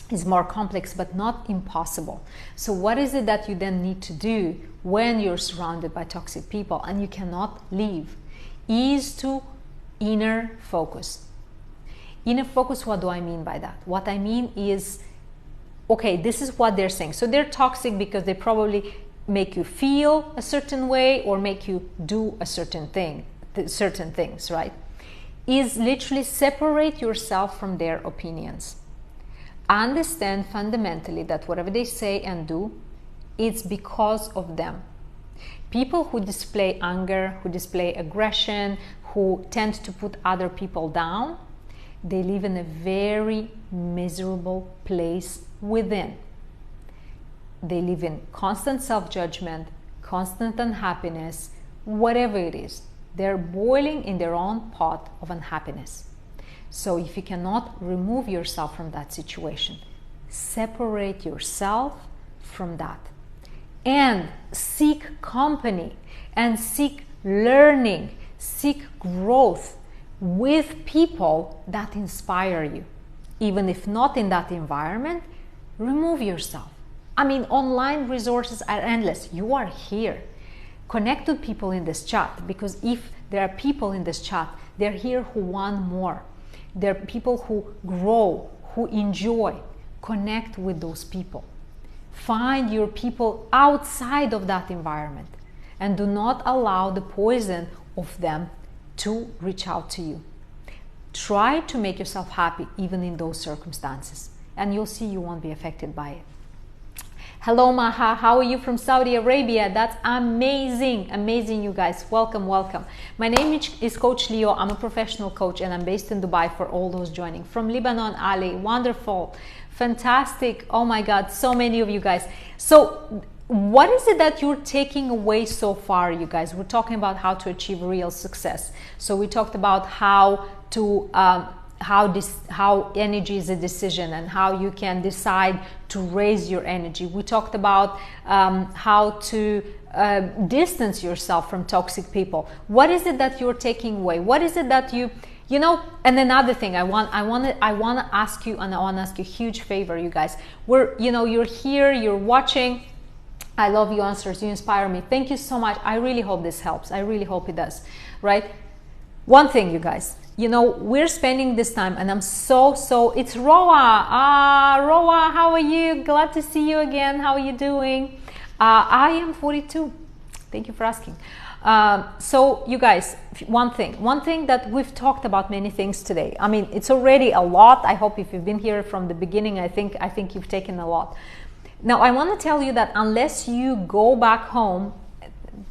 is more complex, but not impossible. So what is it that you then need to do when you're surrounded by toxic people and you cannot leave? Is to inner focus. Inner focus, what do I mean by that? What I mean is, okay, this is what they're saying. So they're toxic because they probably make you feel a certain way or make you do a certain things, right? Is literally separate yourself from their opinions. Understand fundamentally that whatever they say and do, it's because of them. People who display anger, who display aggression, who tend to put other people down, they live in a very miserable place within. They live in constant self-judgment, constant unhappiness, whatever it is. They're boiling in their own pot of unhappiness. So if you cannot remove yourself from that situation, separate yourself from that and seek company and seek learning, seek growth with people that inspire you. Even if not in that environment, remove yourself. I mean, online resources are endless. You are here. Connect with people in this chat, because if there are people in this chat, they're here who want more. There are people who grow, who enjoy. Connect with those people. Find your people outside of that environment, and do not allow the poison of them to reach out to you. Try to make yourself happy even in those circumstances, and you'll see you won't be affected by it. Hello Maha, how are you from Saudi Arabia? That's amazing, amazing, you guys. Welcome, welcome. My name is Coach Lio. I'm a professional coach and I'm based in Dubai, for all those joining. From Lebanon, Ali, wonderful, fantastic. Oh my God, so many of you guys. So what is it that you're taking away so far, you guys? We're talking about how to achieve real success. So we talked about how to how energy is a decision and how you can decide to raise your energy. We talked about how to distance yourself from toxic people. What is it that you're taking away? What is it that you know? And another thing, I want to ask you, and I want to ask you a huge favor, you guys. You're here, you're watching. I love your answers. You inspire me. Thank you so much. I really hope this helps. I really hope it does. Right? One thing, you guys. We're spending this time, and I'm so it's Roa. Roa, how are you? Glad to see you again. How are you doing? I am 42. Thank you for asking. So you guys, one thing that we've talked about many things today. I mean, it's already a lot. I hope if you've been here from the beginning, I think you've taken a lot. Now, I want to tell you that unless you go back home,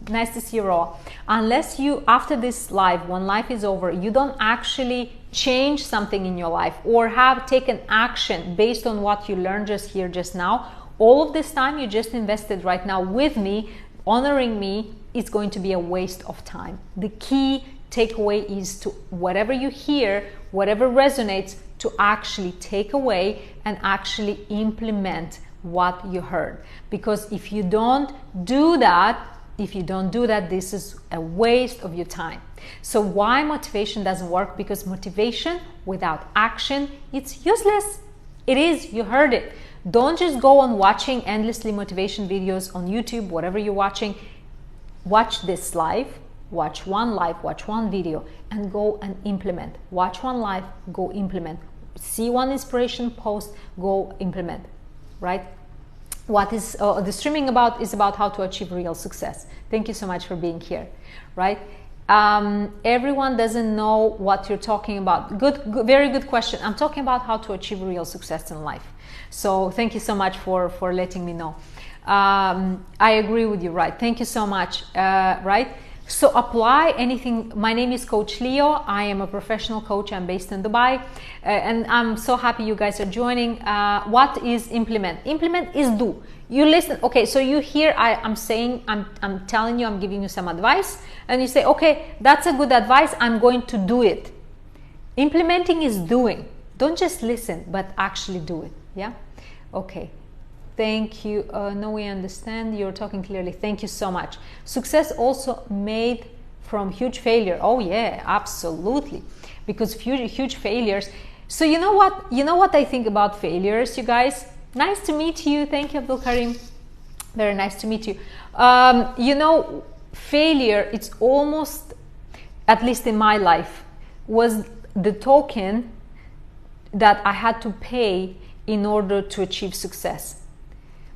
nice to see you all, unless you, after this live, when life is over, you don't actually change something in your life or have taken action based on what you learned just now, all of this time you just invested right now with me, honoring me, is going to be a waste of time. The key takeaway is to, whatever you hear, whatever resonates, to actually take away and actually implement what you heard. Because if you don't do that, this is a waste of your time. So why motivation doesn't work? Because motivation without action, it's useless. It is, you heard it. Don't just go on watching endlessly motivation videos on YouTube, whatever you're watching. Watch this live, watch one video, and go and implement. Watch one live, go implement. See one inspiration post, go implement, right? What is the streaming about is about how to achieve real success. Thank you so much for being here, right? Everyone doesn't know what you're talking about. Good, very good question. I'm talking about how to achieve real success in life. So thank you so much for letting me know. I agree with you, right? Thank you so much, right? So apply anything. My name is Coach Lio. I am a professional coach. I'm based in Dubai, and I'm so happy you guys are joining. What is implement? Implement is do. You listen. Okay, so you hear I'm saying, I'm telling you, I'm giving you some advice, and you say, okay, that's a good advice. I'm going to do it. Implementing is doing. Don't just listen, but actually do it. Yeah. Okay. Thank you. No, we understand. You're talking clearly. Thank you so much. Success also made from huge failure. Oh yeah, absolutely. Because huge failures. So you know what? You know what I think about failures, you guys? Nice to meet you. Thank you, Abdul Karim. Very nice to meet you. You know, failure, it's almost, at least in my life, was the token that I had to pay in order to achieve success,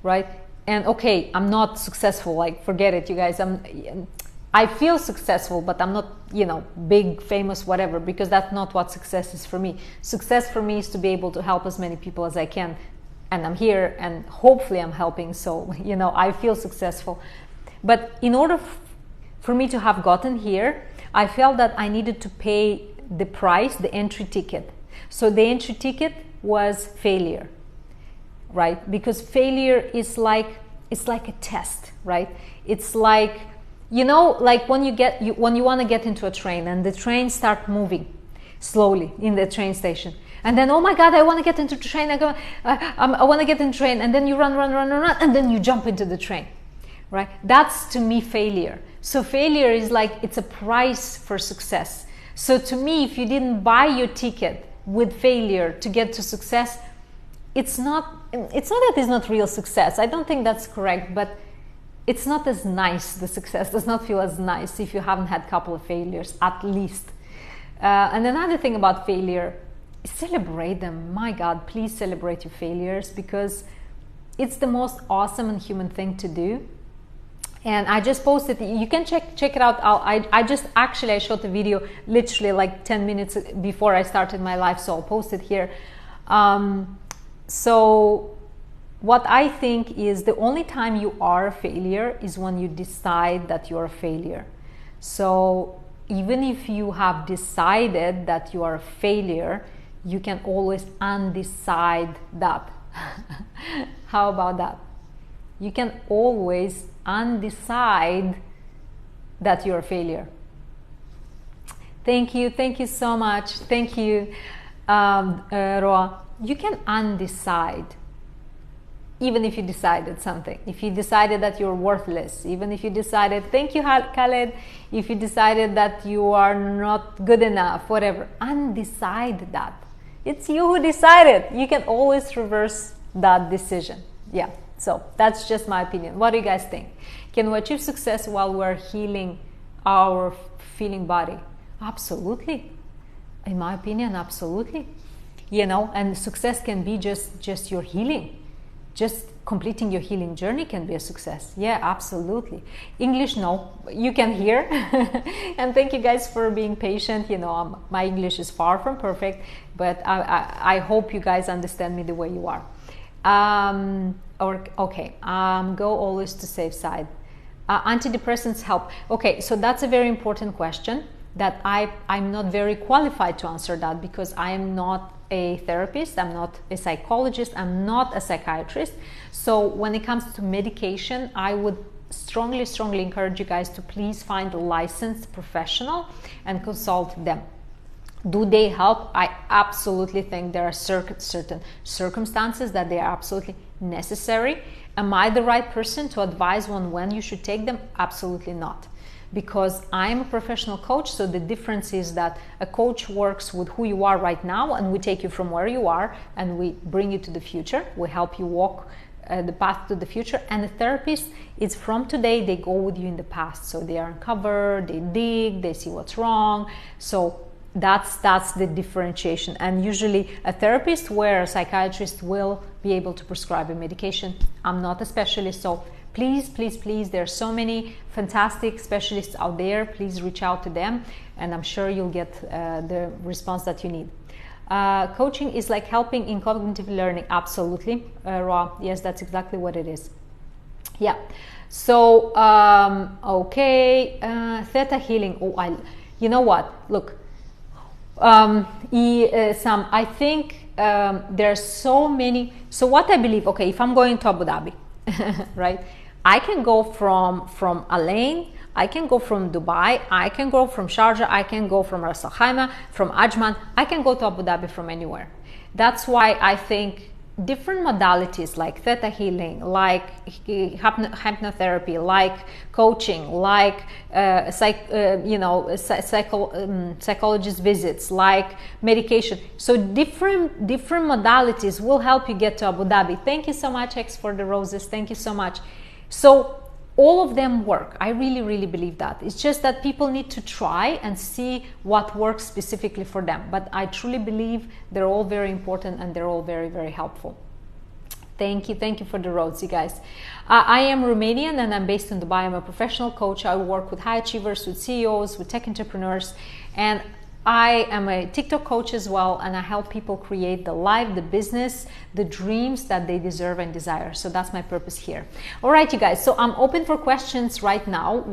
right? And okay, I'm not successful, like forget it, you guys. I feel successful, but I'm not, you know, big, famous, whatever, because that's not what success is for me. Success for me is to be able to help as many people as I can. And I'm here and hopefully I'm helping. So, you know, I feel successful. But in order for me to have gotten here, I felt that I needed to pay the price, the entry ticket. So the entry ticket was failure, right? Because failure is like, it's like a test, right? It's like, you know, like when you want to get into a train and the train start moving slowly in the train station, and then, oh my God, I want to get into the train. I want to get in the train, and then you run, and then you jump into the train, right? That's to me failure. So failure is like, it's a price for success. So to me, if you didn't buy your ticket with failure to get to success, it's not that it's not real success. I don't think that's correct, but it's not as nice. The success does not feel as nice if you haven't had a couple of failures, at least. And another thing about failure, celebrate them. My God, please celebrate your failures, because it's the most awesome and human thing to do. And I just posted, you can check it out. I shot the video literally like 10 minutes before I started my live, so I'll post it here. So what I think is the only time you are a failure is when you decide that you're a failure. So even if you have decided that you are a failure, you can always undecide that. How about that? You can always undecide that you're a failure. Thank you so much. Thank you, Roa. You can undecide, even if you decided something. If you decided that you're worthless, even if you decided, thank you, Khaled, if you decided that you are not good enough, whatever, undecide that. It's you who decided. You can always reverse that decision. Yeah, so that's just my opinion. What do you guys think? Can we achieve success while we're healing our feeling body? Absolutely. In my opinion, absolutely. You know, and success can be just your healing. Just completing your healing journey can be a success. Yeah, absolutely. English, no, you can hear. And thank you guys for being patient. You know, my English is far from perfect, but I hope you guys understand me the way you are. Go always to safe side. Antidepressants help. Okay, so that's a very important question that I'm not very qualified to answer that, because I am not a therapist, I'm not a psychologist, I'm not a psychiatrist. So when it comes to medication, I would strongly encourage you guys to please find a licensed professional and consult them. Do they help? I absolutely think there are certain circumstances that they are absolutely necessary. Am I the right person to advise on when you should take them? Absolutely not. Because I'm a professional coach, so the difference is that a coach works with who you are right now, and we take you from where you are and we bring you to the future. We help you walk the path to the future. And a therapist is from today, they go with you in the past. So they uncover, they dig, they see what's wrong. So that's the differentiation. And usually a therapist, where a psychiatrist will be able to prescribe a medication. I'm not a specialist, so please, there are so many fantastic specialists out there. Please reach out to them, and I'm sure you'll get the response that you need. Coaching is like helping in cognitive learning. Absolutely, Ra. Yes, that's exactly what it is. Yeah. So, okay, theta healing. Oh, you know what? Look, I think there are so many. So what I believe, okay, if I'm going to Abu Dhabi, right? I can go from Al-Ain, I can go from Dubai, I can go from Sharjah, I can go from Ras Al Khaimah, from Ajman, I can go to Abu Dhabi from anywhere. That's why I think different modalities like theta healing, like hypnotherapy, like coaching, like psychologist visits, like medication. So different modalities will help you get to Abu Dhabi. Thank you so much, X, for the roses. Thank you so much. So all of them work. I really believe that. It's just that people need to try and see what works specifically for them. But I truly believe they're all very important and they're all very helpful. Thank you for the roads, you guys. I am Romanian and I'm based in Dubai. I'm a professional coach. I work with high achievers, with CEOs, with tech entrepreneurs, and I am a TikTok coach as well, and I help people create the life, the business, the dreams that they deserve and desire. So that's my purpose here. All right, you guys. So I'm open for questions right now.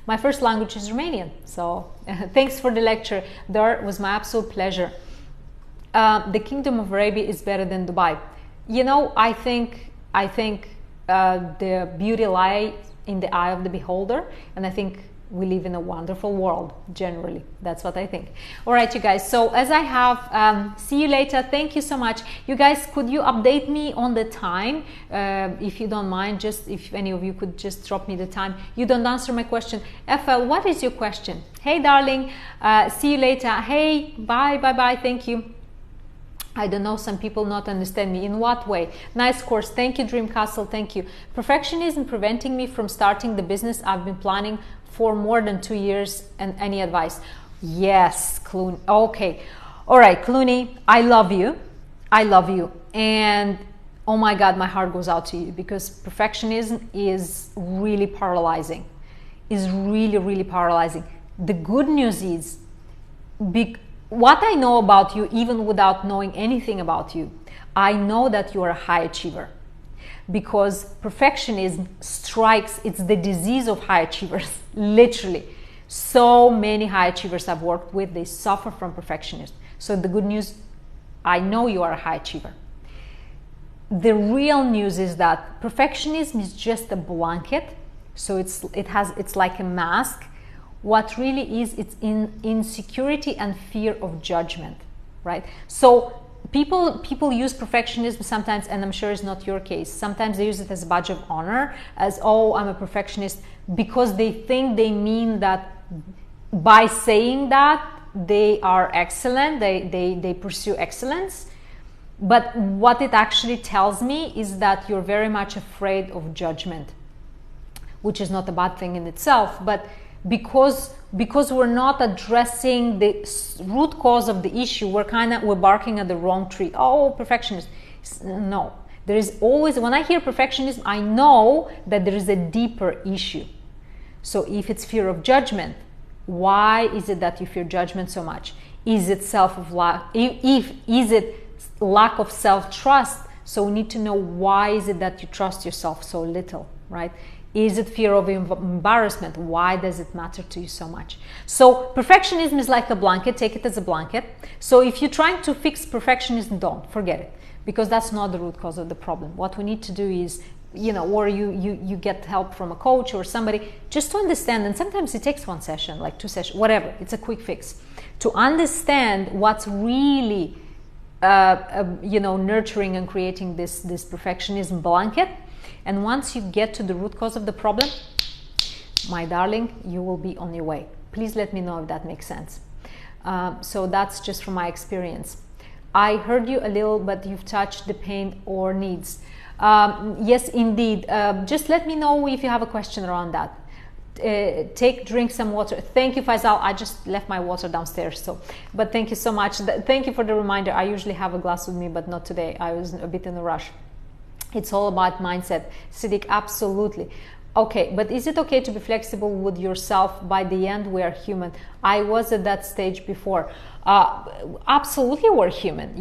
My first language is Romanian. So thanks for the lecture. There was my absolute pleasure. The Kingdom of Arabia is better than Dubai. You know, I think the beauty lies in the eye of the beholder, and I think we live in a wonderful world. Generally, that's what I think. All right, you guys. So as I have, see you later. Thank you so much, you guys. Could you update me on the time, if you don't mind? Just if any of you could just drop me the time. You don't answer my question. FL, what is your question? Hey, darling. See you later. Hey, bye. Thank you. I don't know, some people not understand me. In what way? Nice course. Thank you, Dream Castle. Thank you. Perfectionism preventing me from starting the business I've been planning for more than 2 years, and any advice? Yes, Clooney. Okay. All right, Clooney, I love you. And oh my God, my heart goes out to you, because perfectionism is really paralyzing. Really paralyzing. The good news is, what I know about you, even without knowing anything about you, I know that you are a high achiever, because perfectionism strikes, it's the disease of high achievers, literally. So many high achievers I've worked with, they suffer from perfectionism. So the good news, I know you are a high achiever. The real news is that perfectionism is just a blanket. So it's like a mask. What really is, it's insecurity and fear of judgment, right? So people use perfectionism sometimes, and I'm sure it's not your case. Sometimes they use it as a badge of honor, as, oh, I'm a perfectionist, because they think they mean that by saying that they are excellent, they pursue excellence. But what it actually tells me is that you're very much afraid of judgment, which is not a bad thing in itself, but because we're not addressing the root cause of the issue, we're barking at the wrong tree. Oh, perfectionist. No, there is always, when I hear perfectionism, I know that there is a deeper issue. So if it's fear of judgment, why is it that you fear judgment so much? Is it is it lack of self-trust? So we need to know, why is it that you trust yourself so little, right? Is it fear of embarrassment? Why does it matter to you so much? So perfectionism is like a blanket. Take it as a blanket. So if you're trying to fix perfectionism, don't forget it, because that's not the root cause of the problem. What we need to do is, or you get help from a coach or somebody, just to understand. And sometimes it takes 1 session, like 2 sessions, whatever. It's a quick fix to understand what's really nurturing and creating this perfectionism blanket. And once you get to the root cause of the problem, my darling, you will be on your way. Please let me know if that makes sense. So that's just from my experience. I heard you a little, but you've touched the pain or needs. Yes, indeed. Just let me know if you have a question around that. Drink some water. Thank you, Faisal. I just left my water downstairs. But thank you so much. Thank you for the reminder. I usually have a glass with me, but not today. I was a bit in a rush. It's all about mindset. Siddiq, absolutely. Okay, but is it okay to be flexible with yourself? By the end, we are human. I was at that stage before. Absolutely, we're human,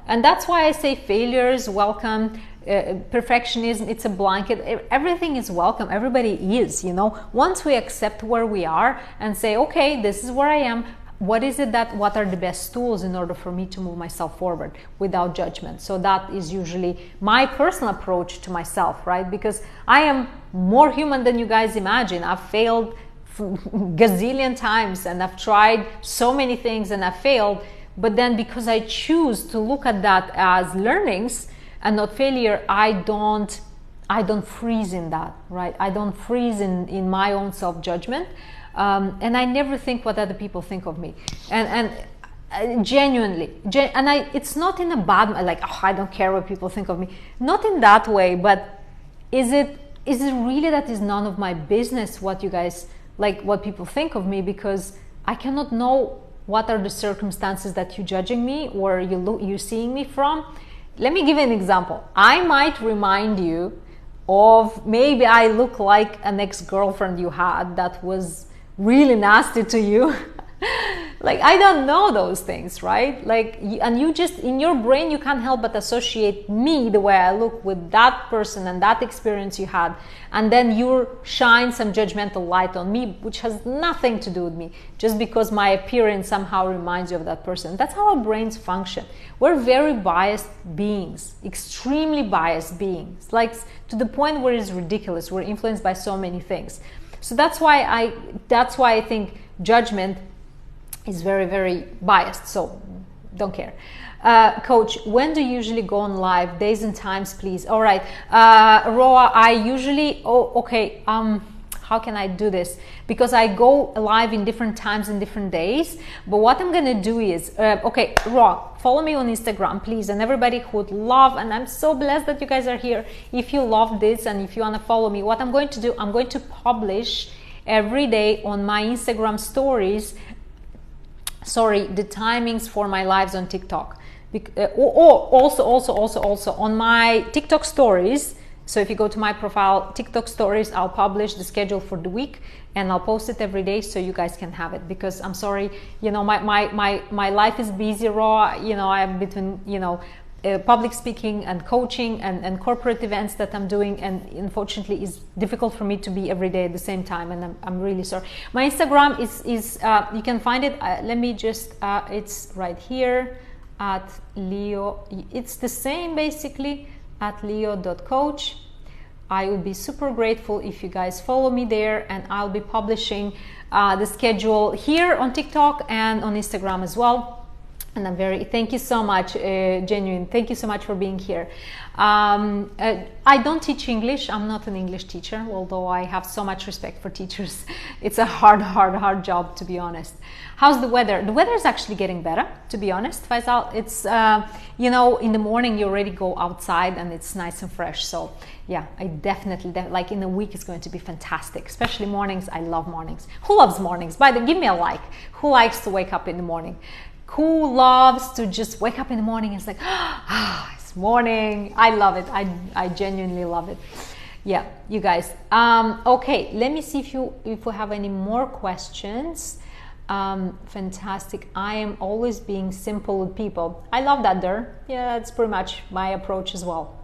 and that's why I say failure is welcome. Perfectionism, it's a blanket. Everything is welcome. Everybody is, Once we accept where we are and say, okay, this is where I am. What are the best tools in order for me to move myself forward without judgment? So that is usually my personal approach to myself, right? Because I am more human than you guys imagine. I've failed gazillion times, and I've tried so many things and I've failed. But then, because I choose to look at that as learnings, and not failure, I don't freeze in that, right? I don't freeze in my own self-judgment, and I never think what other people think of me, and genuinely, it's not in a bad, like, oh, I don't care what people think of me, not in that way, but is it really that is none of my business what you guys, like, what people think of me, because I cannot know what are the circumstances that you're judging me or you're seeing me from. Let me give you an example. I might remind you of, maybe I look like an ex-girlfriend you had that was really nasty to you. Like, I don't know those things, right? Like, and you just, in your brain, you can't help but associate me, the way I look, with that person and that experience you had, and then you shine some judgmental light on me, which has nothing to do with me, just because my appearance somehow reminds you of that person. That's how our brains function. We're very biased beings, extremely biased beings, like, to the point where it's ridiculous. We're influenced by so many things. So that's why I think judgment is very, very biased. So don't care. Coach, when do you usually go on live? Days and times, please. All right. Roa, I usually, how can I do this? Because I go live in different times and different days. But what I'm going to do is, Roa, follow me on Instagram, please. And everybody who would love, and I'm so blessed that you guys are here. If you love this and if you want to follow me, what I'm going to do, I'm going to publish every day on my Instagram stories, the timings for my lives on TikTok. Also on my TikTok stories. So if you go to my profile, TikTok stories, I'll publish the schedule for the week and I'll post it every day so you guys can have it. Because I'm sorry, my life is busy, raw. I'm between, public speaking and coaching and corporate events that I'm doing, and unfortunately it's difficult for me to be every day at the same time, and I'm really sorry. My Instagram is you can find it, let me just, it's right here at Lio, it's the same basically, at lio.coach. I would be super grateful if you guys follow me there, and I'll be publishing the schedule here on TikTok and on Instagram as well. And thank you so much, genuine. Thank you so much for being here. I don't teach English. I'm not an English teacher, although I have so much respect for teachers. It's a hard job, to be honest. How's the weather? The weather is actually getting better, to be honest, Faisal. It's, in the morning you already go outside and it's nice and fresh. So yeah, I definitely, like, in a week it's going to be fantastic, especially mornings. I love mornings. Who loves mornings? By the way, give me a like. Who likes to wake up in the morning? Who loves to just wake up in the morning and it's like, it's morning. I love it. I genuinely love it. Yeah, you guys. Okay, let me see if we have any more questions. Fantastic. I am always being simple with people. I love that, there. Yeah, that's pretty much my approach as well.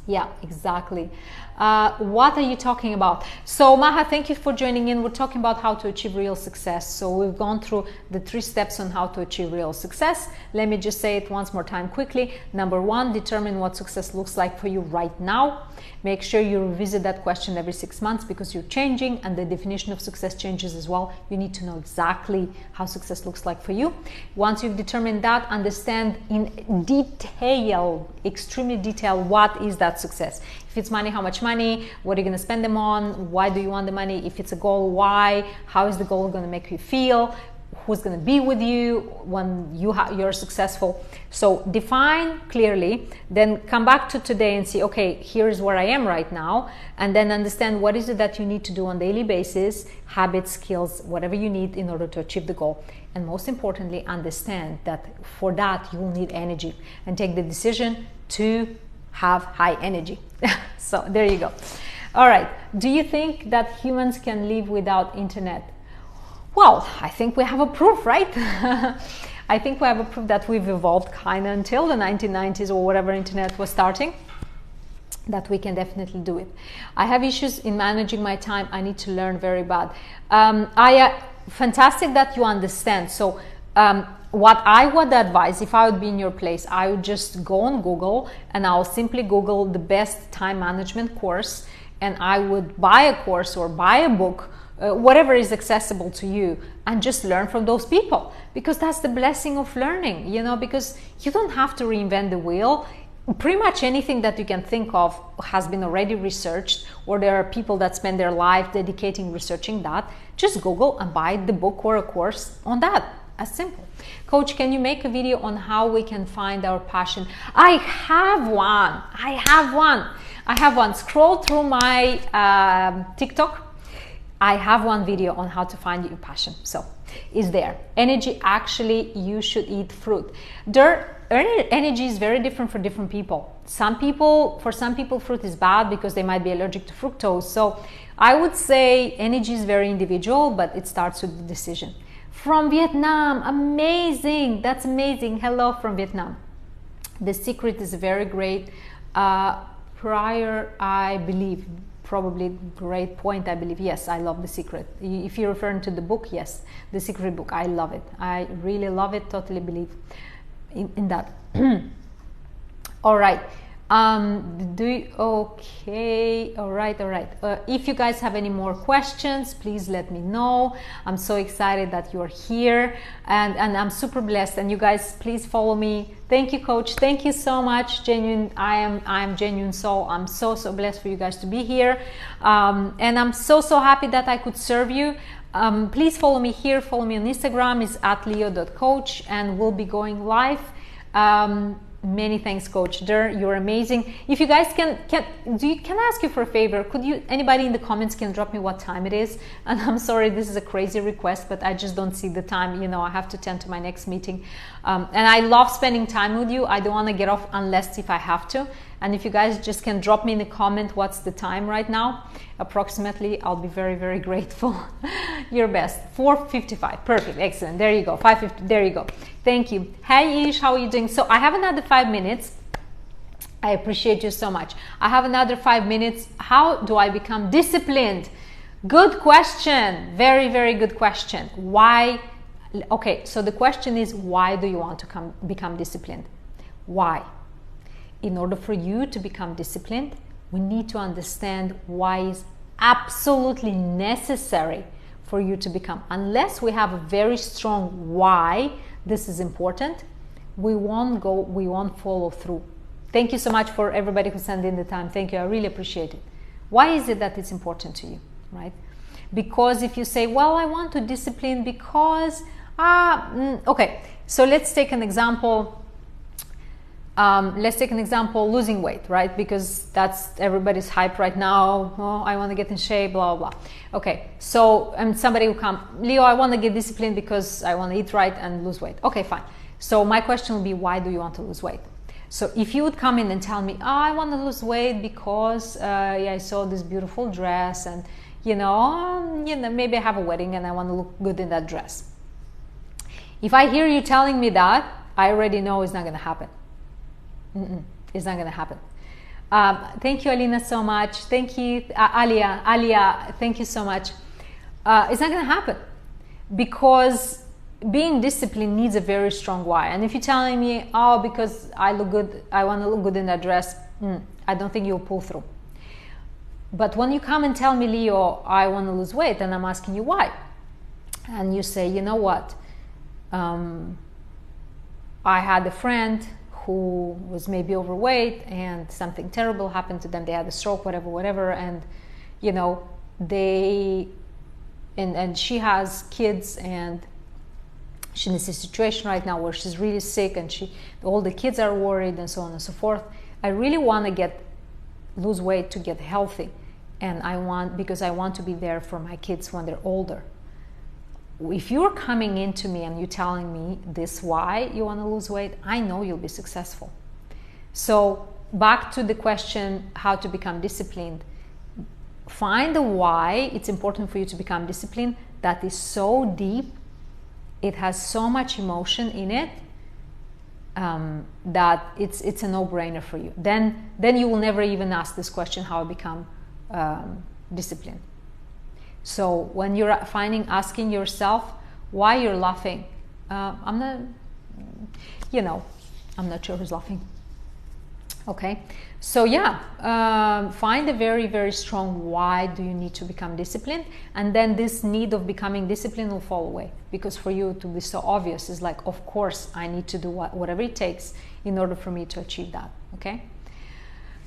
Yeah, exactly. What are you talking about? So Maha, thank you for joining in. We're talking about how to achieve real success. So we've gone through the 3 steps on how to achieve real success. Let me just say it once more time quickly. Number 1, determine what success looks like for you right now. Make sure you revisit that question every 6 months, because you're changing and the definition of success changes as well. You need to know exactly how success looks like for you. Once you've determined that, understand in detail, extremely detailed, what is that success. If it's money, how much money? What are you going to spend them on? Why do you want the money? If it's a goal, why? How is the goal going to make you feel? Who's going to be with you when you're successful? So define clearly, then come back to today and see, okay, here's where I am right now, and then understand what is it that you need to do on a daily basis, habits, skills, whatever you need in order to achieve the goal. And most importantly, understand that for that you will need energy, and take the decision to have high energy. So there you go. All right. Do you think that humans can live without internet? Well, I think we have a proof, right? I think we have a proof that we've evolved kind of until the 1990s or whatever internet was starting, that we can definitely do it. I have issues in managing my time. I need to learn very bad. Fantastic that you understand. So what I would advise, if I would be in your place, I would just go on Google and I'll simply Google the best time management course, and I would buy a course or buy a book, whatever is accessible to you, and just learn from those people, because that's the blessing of learning, because you don't have to reinvent the wheel. pretty much anything that you can think of has been already researched, or there are people that spend their life dedicating researching that. Just Google and buy the book or a course on that. As simple. Coach, can you make a video on how we can find our passion? I have one. Scroll through my TikTok. I have one video on how to find your passion. So is there energy? Actually, you should eat fruit. Energy is very different for different people. For some people fruit is bad because they might be allergic to fructose. So I would say energy is very individual, but it starts with the decision. From Vietnam, amazing. That's amazing. Hello from Vietnam. The Secret is a very great prior, I believe, probably great point, I believe. Yes, I love The Secret. If you're referring to the book, yes, The Secret book, I love it. I really love it, totally believe in that. All right. Okay, all right. If you guys have any more questions, please let me know. I'm so excited that you're here, and I'm super blessed. And you guys, please follow me. Thank you, Coach. Thank you so much. Genuine. I am genuine soul. I'm so blessed for you guys to be here, and I'm so happy that I could serve you. Please follow me here. Follow me on Instagram. It's @lio.coach, and we'll be going live. Many thanks, Coach Dur. You're amazing. If you guys can I ask you for a favor? Could you, anybody in the comments can drop me what time it is? And I'm sorry, this is a crazy request, but I just don't see the time. You know, I have to tend to my next meeting. And I love spending time with you. I don't want to get off unless if I have to. And if you guys just can drop me in the comment what's the time right now, approximately, I'll be very grateful. Your best. 4:55. Perfect. Excellent. There you go. 5:50. There you go. Thank you. Hey Ish, how are you doing? So I have another 5 minutes. I appreciate you so much. I have another 5 minutes. How do I become disciplined? Good question. Very good question. Why? Okay, so the question is, why do you want to become disciplined? Why? In order for you to become disciplined, we need to understand why is absolutely necessary for you to become. Unless we have a very strong why this is important, we won't follow through. Thank you so much for everybody who sent in the time. Thank you. I really appreciate it. Why is it that it's important to you, right? Because if you say, well, I want to discipline because, okay, so let's take an example. Losing weight, right? Because that's everybody's hype right now. Oh, I want to get in shape, blah blah. Okay, so somebody will come, Lio, I want to get disciplined because I want to eat right and lose weight. Okay, fine. So my question will be, why do you want to lose weight? So if you would come in and tell me, I want to lose weight because I saw this beautiful dress, and maybe I have a wedding and I want to look good in that dress. If I hear you telling me that, I already know it's not going to happen. It's not going to happen. Thank you, Alina, so much. Thank you, Alia. Thank you so much. It's not going to happen because being disciplined needs a very strong why. And if you're telling me, oh, because I look good, I want to look good in that dress, I don't think you'll pull through. But when you come and tell me, Lio, I want to lose weight, and I'm asking you why, and you say, you know what, I had a friend who was maybe overweight and something terrible happened to them. They had a stroke, whatever, and and she has kids, and she's in this situation right now where she's really sick, and all the kids are worried, and so on and so forth. I really want to lose weight to get healthy, and because I want to be there for my kids when they're older. If you're coming into me and you're telling me this why you want to lose weight, I know you'll be successful. So back to the question, how to become disciplined. Find the why it's important for you to become disciplined that is so deep, it has so much emotion in it, that it's a no-brainer for you. Then you will never even ask this question, how I become disciplined. So when you're asking yourself why you're laughing, I'm not sure who's laughing. Okay, so find a very strong why do you need to become disciplined, and then this need of becoming disciplined will fall away, because for you to be so obvious is like, of course I need to do whatever it takes in order for me to achieve that. okay?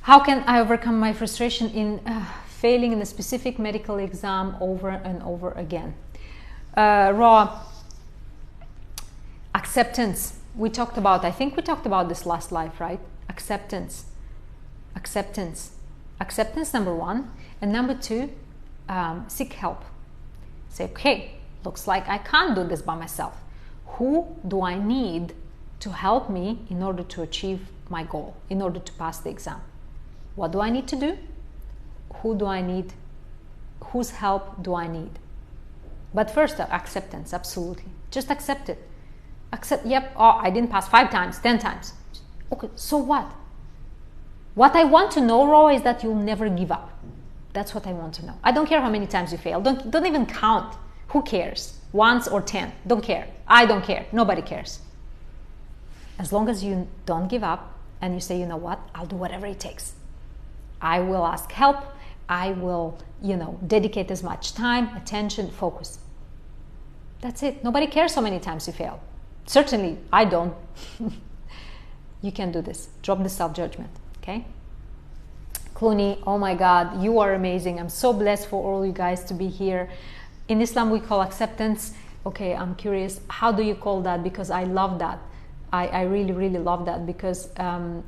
How can I overcome my frustration in failing in a specific medical exam over and over again? Raw, acceptance. We talked about, I think we talked about this last life, right? Acceptance. Acceptance, number one. And number two, seek help. Say, okay, looks like I can't do this by myself. Who do I need to help me in order to achieve my goal, in order to pass the exam? What do I need to do? Who do I need? Whose help do I need? But first, acceptance, absolutely. Just accept it. Accept, yep, oh, I didn't pass 5 times, 10 times. Okay, so what? What I want to know, Ro, is that you'll never give up. That's what I want to know. I don't care how many times you fail. Don't even count. Who cares? Once or 10. Don't care. I don't care. Nobody cares. As long as you don't give up and you say, you know what? I'll do whatever it takes. I will ask help. I will, dedicate as much time, attention, focus. That's it. Nobody cares how many times you fail. Certainly, I don't. You can do this. Drop the self-judgment, okay? Clooney, oh my God, you are amazing. I'm so blessed for all you guys to be here. In Islam, we call acceptance. Okay, I'm curious, how do you call that? Because I love that. I really, really love that, because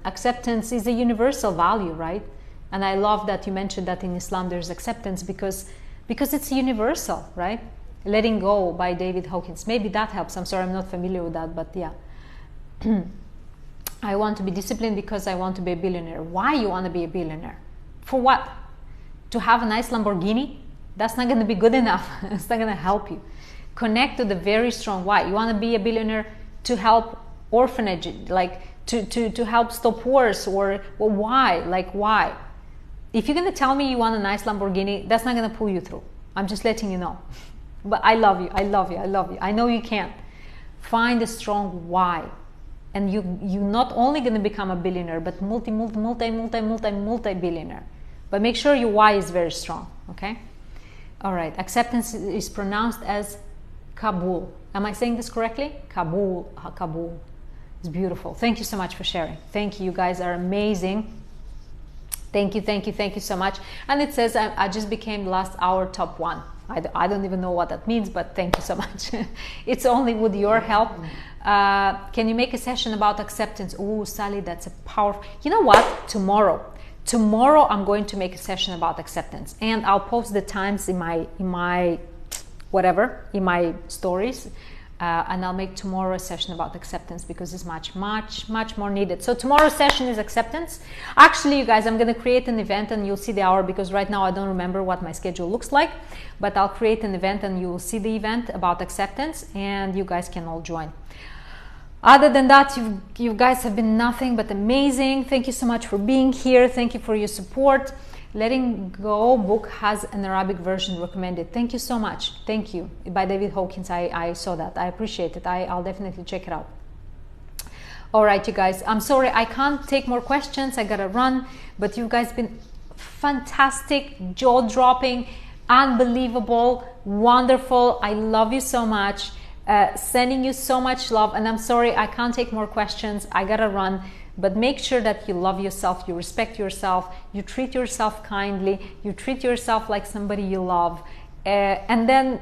acceptance is a universal value, right? And I love that you mentioned that in Islam there's acceptance because it's universal, right? Letting Go by David Hawkins. Maybe that helps. I'm sorry, I'm not familiar with that, but yeah. I want to be disciplined because I want to be a billionaire. Why you want to be a billionaire? For what? To have a nice Lamborghini? That's not going to be good enough. It's not going to help you. Connect to the very strong why. You want to be a billionaire to help orphanage, like to help stop wars, or well, why? Like why? If you're going to tell me you want a nice Lamborghini, that's not going to pull you through. I'm just letting you know. But I love you. I love you. I love you. I know you can. Find a strong why. And you're not only going to become a billionaire, but multi-billionaire. But make sure your why is very strong, okay? All right, acceptance is pronounced as Kabul. Am I saying this correctly? Kabul, Kabul. It's beautiful. Thank you so much for sharing. Thank you. You guys are amazing. Thank you so much. And it says I just became last hour top 1. I don't even know what that means, but thank you so much. It's only with your help. Can you make a session about acceptance? Oh, Sally, that's a powerful... You know what? Tomorrow I'm going to make a session about acceptance, and I'll post the times in my stories, and I'll make tomorrow a session about acceptance because it's much more needed. So tomorrow's session is acceptance. Actually, you guys, I'm going to create an event and you'll see the hour, because right now I don't remember what my schedule looks like, but I'll create an event and you will see the event about acceptance, and you guys can all join. Other than that, you guys have been nothing but amazing. Thank you so much for being here. Thank you for your support. Letting Go book has an Arabic version recommended. Thank you so much. Thank you. By David Hawkins. I saw that. I appreciate it. I'll definitely check it out. All right, you guys. I'm sorry I can't take more questions. I gotta run. But you guys been fantastic, jaw-dropping, unbelievable, wonderful. I love you so much. Sending you so much love, and I'm sorry I can't take more questions. I gotta run. But make sure that you love yourself, you respect yourself, you treat yourself kindly, you treat yourself like somebody you love, and then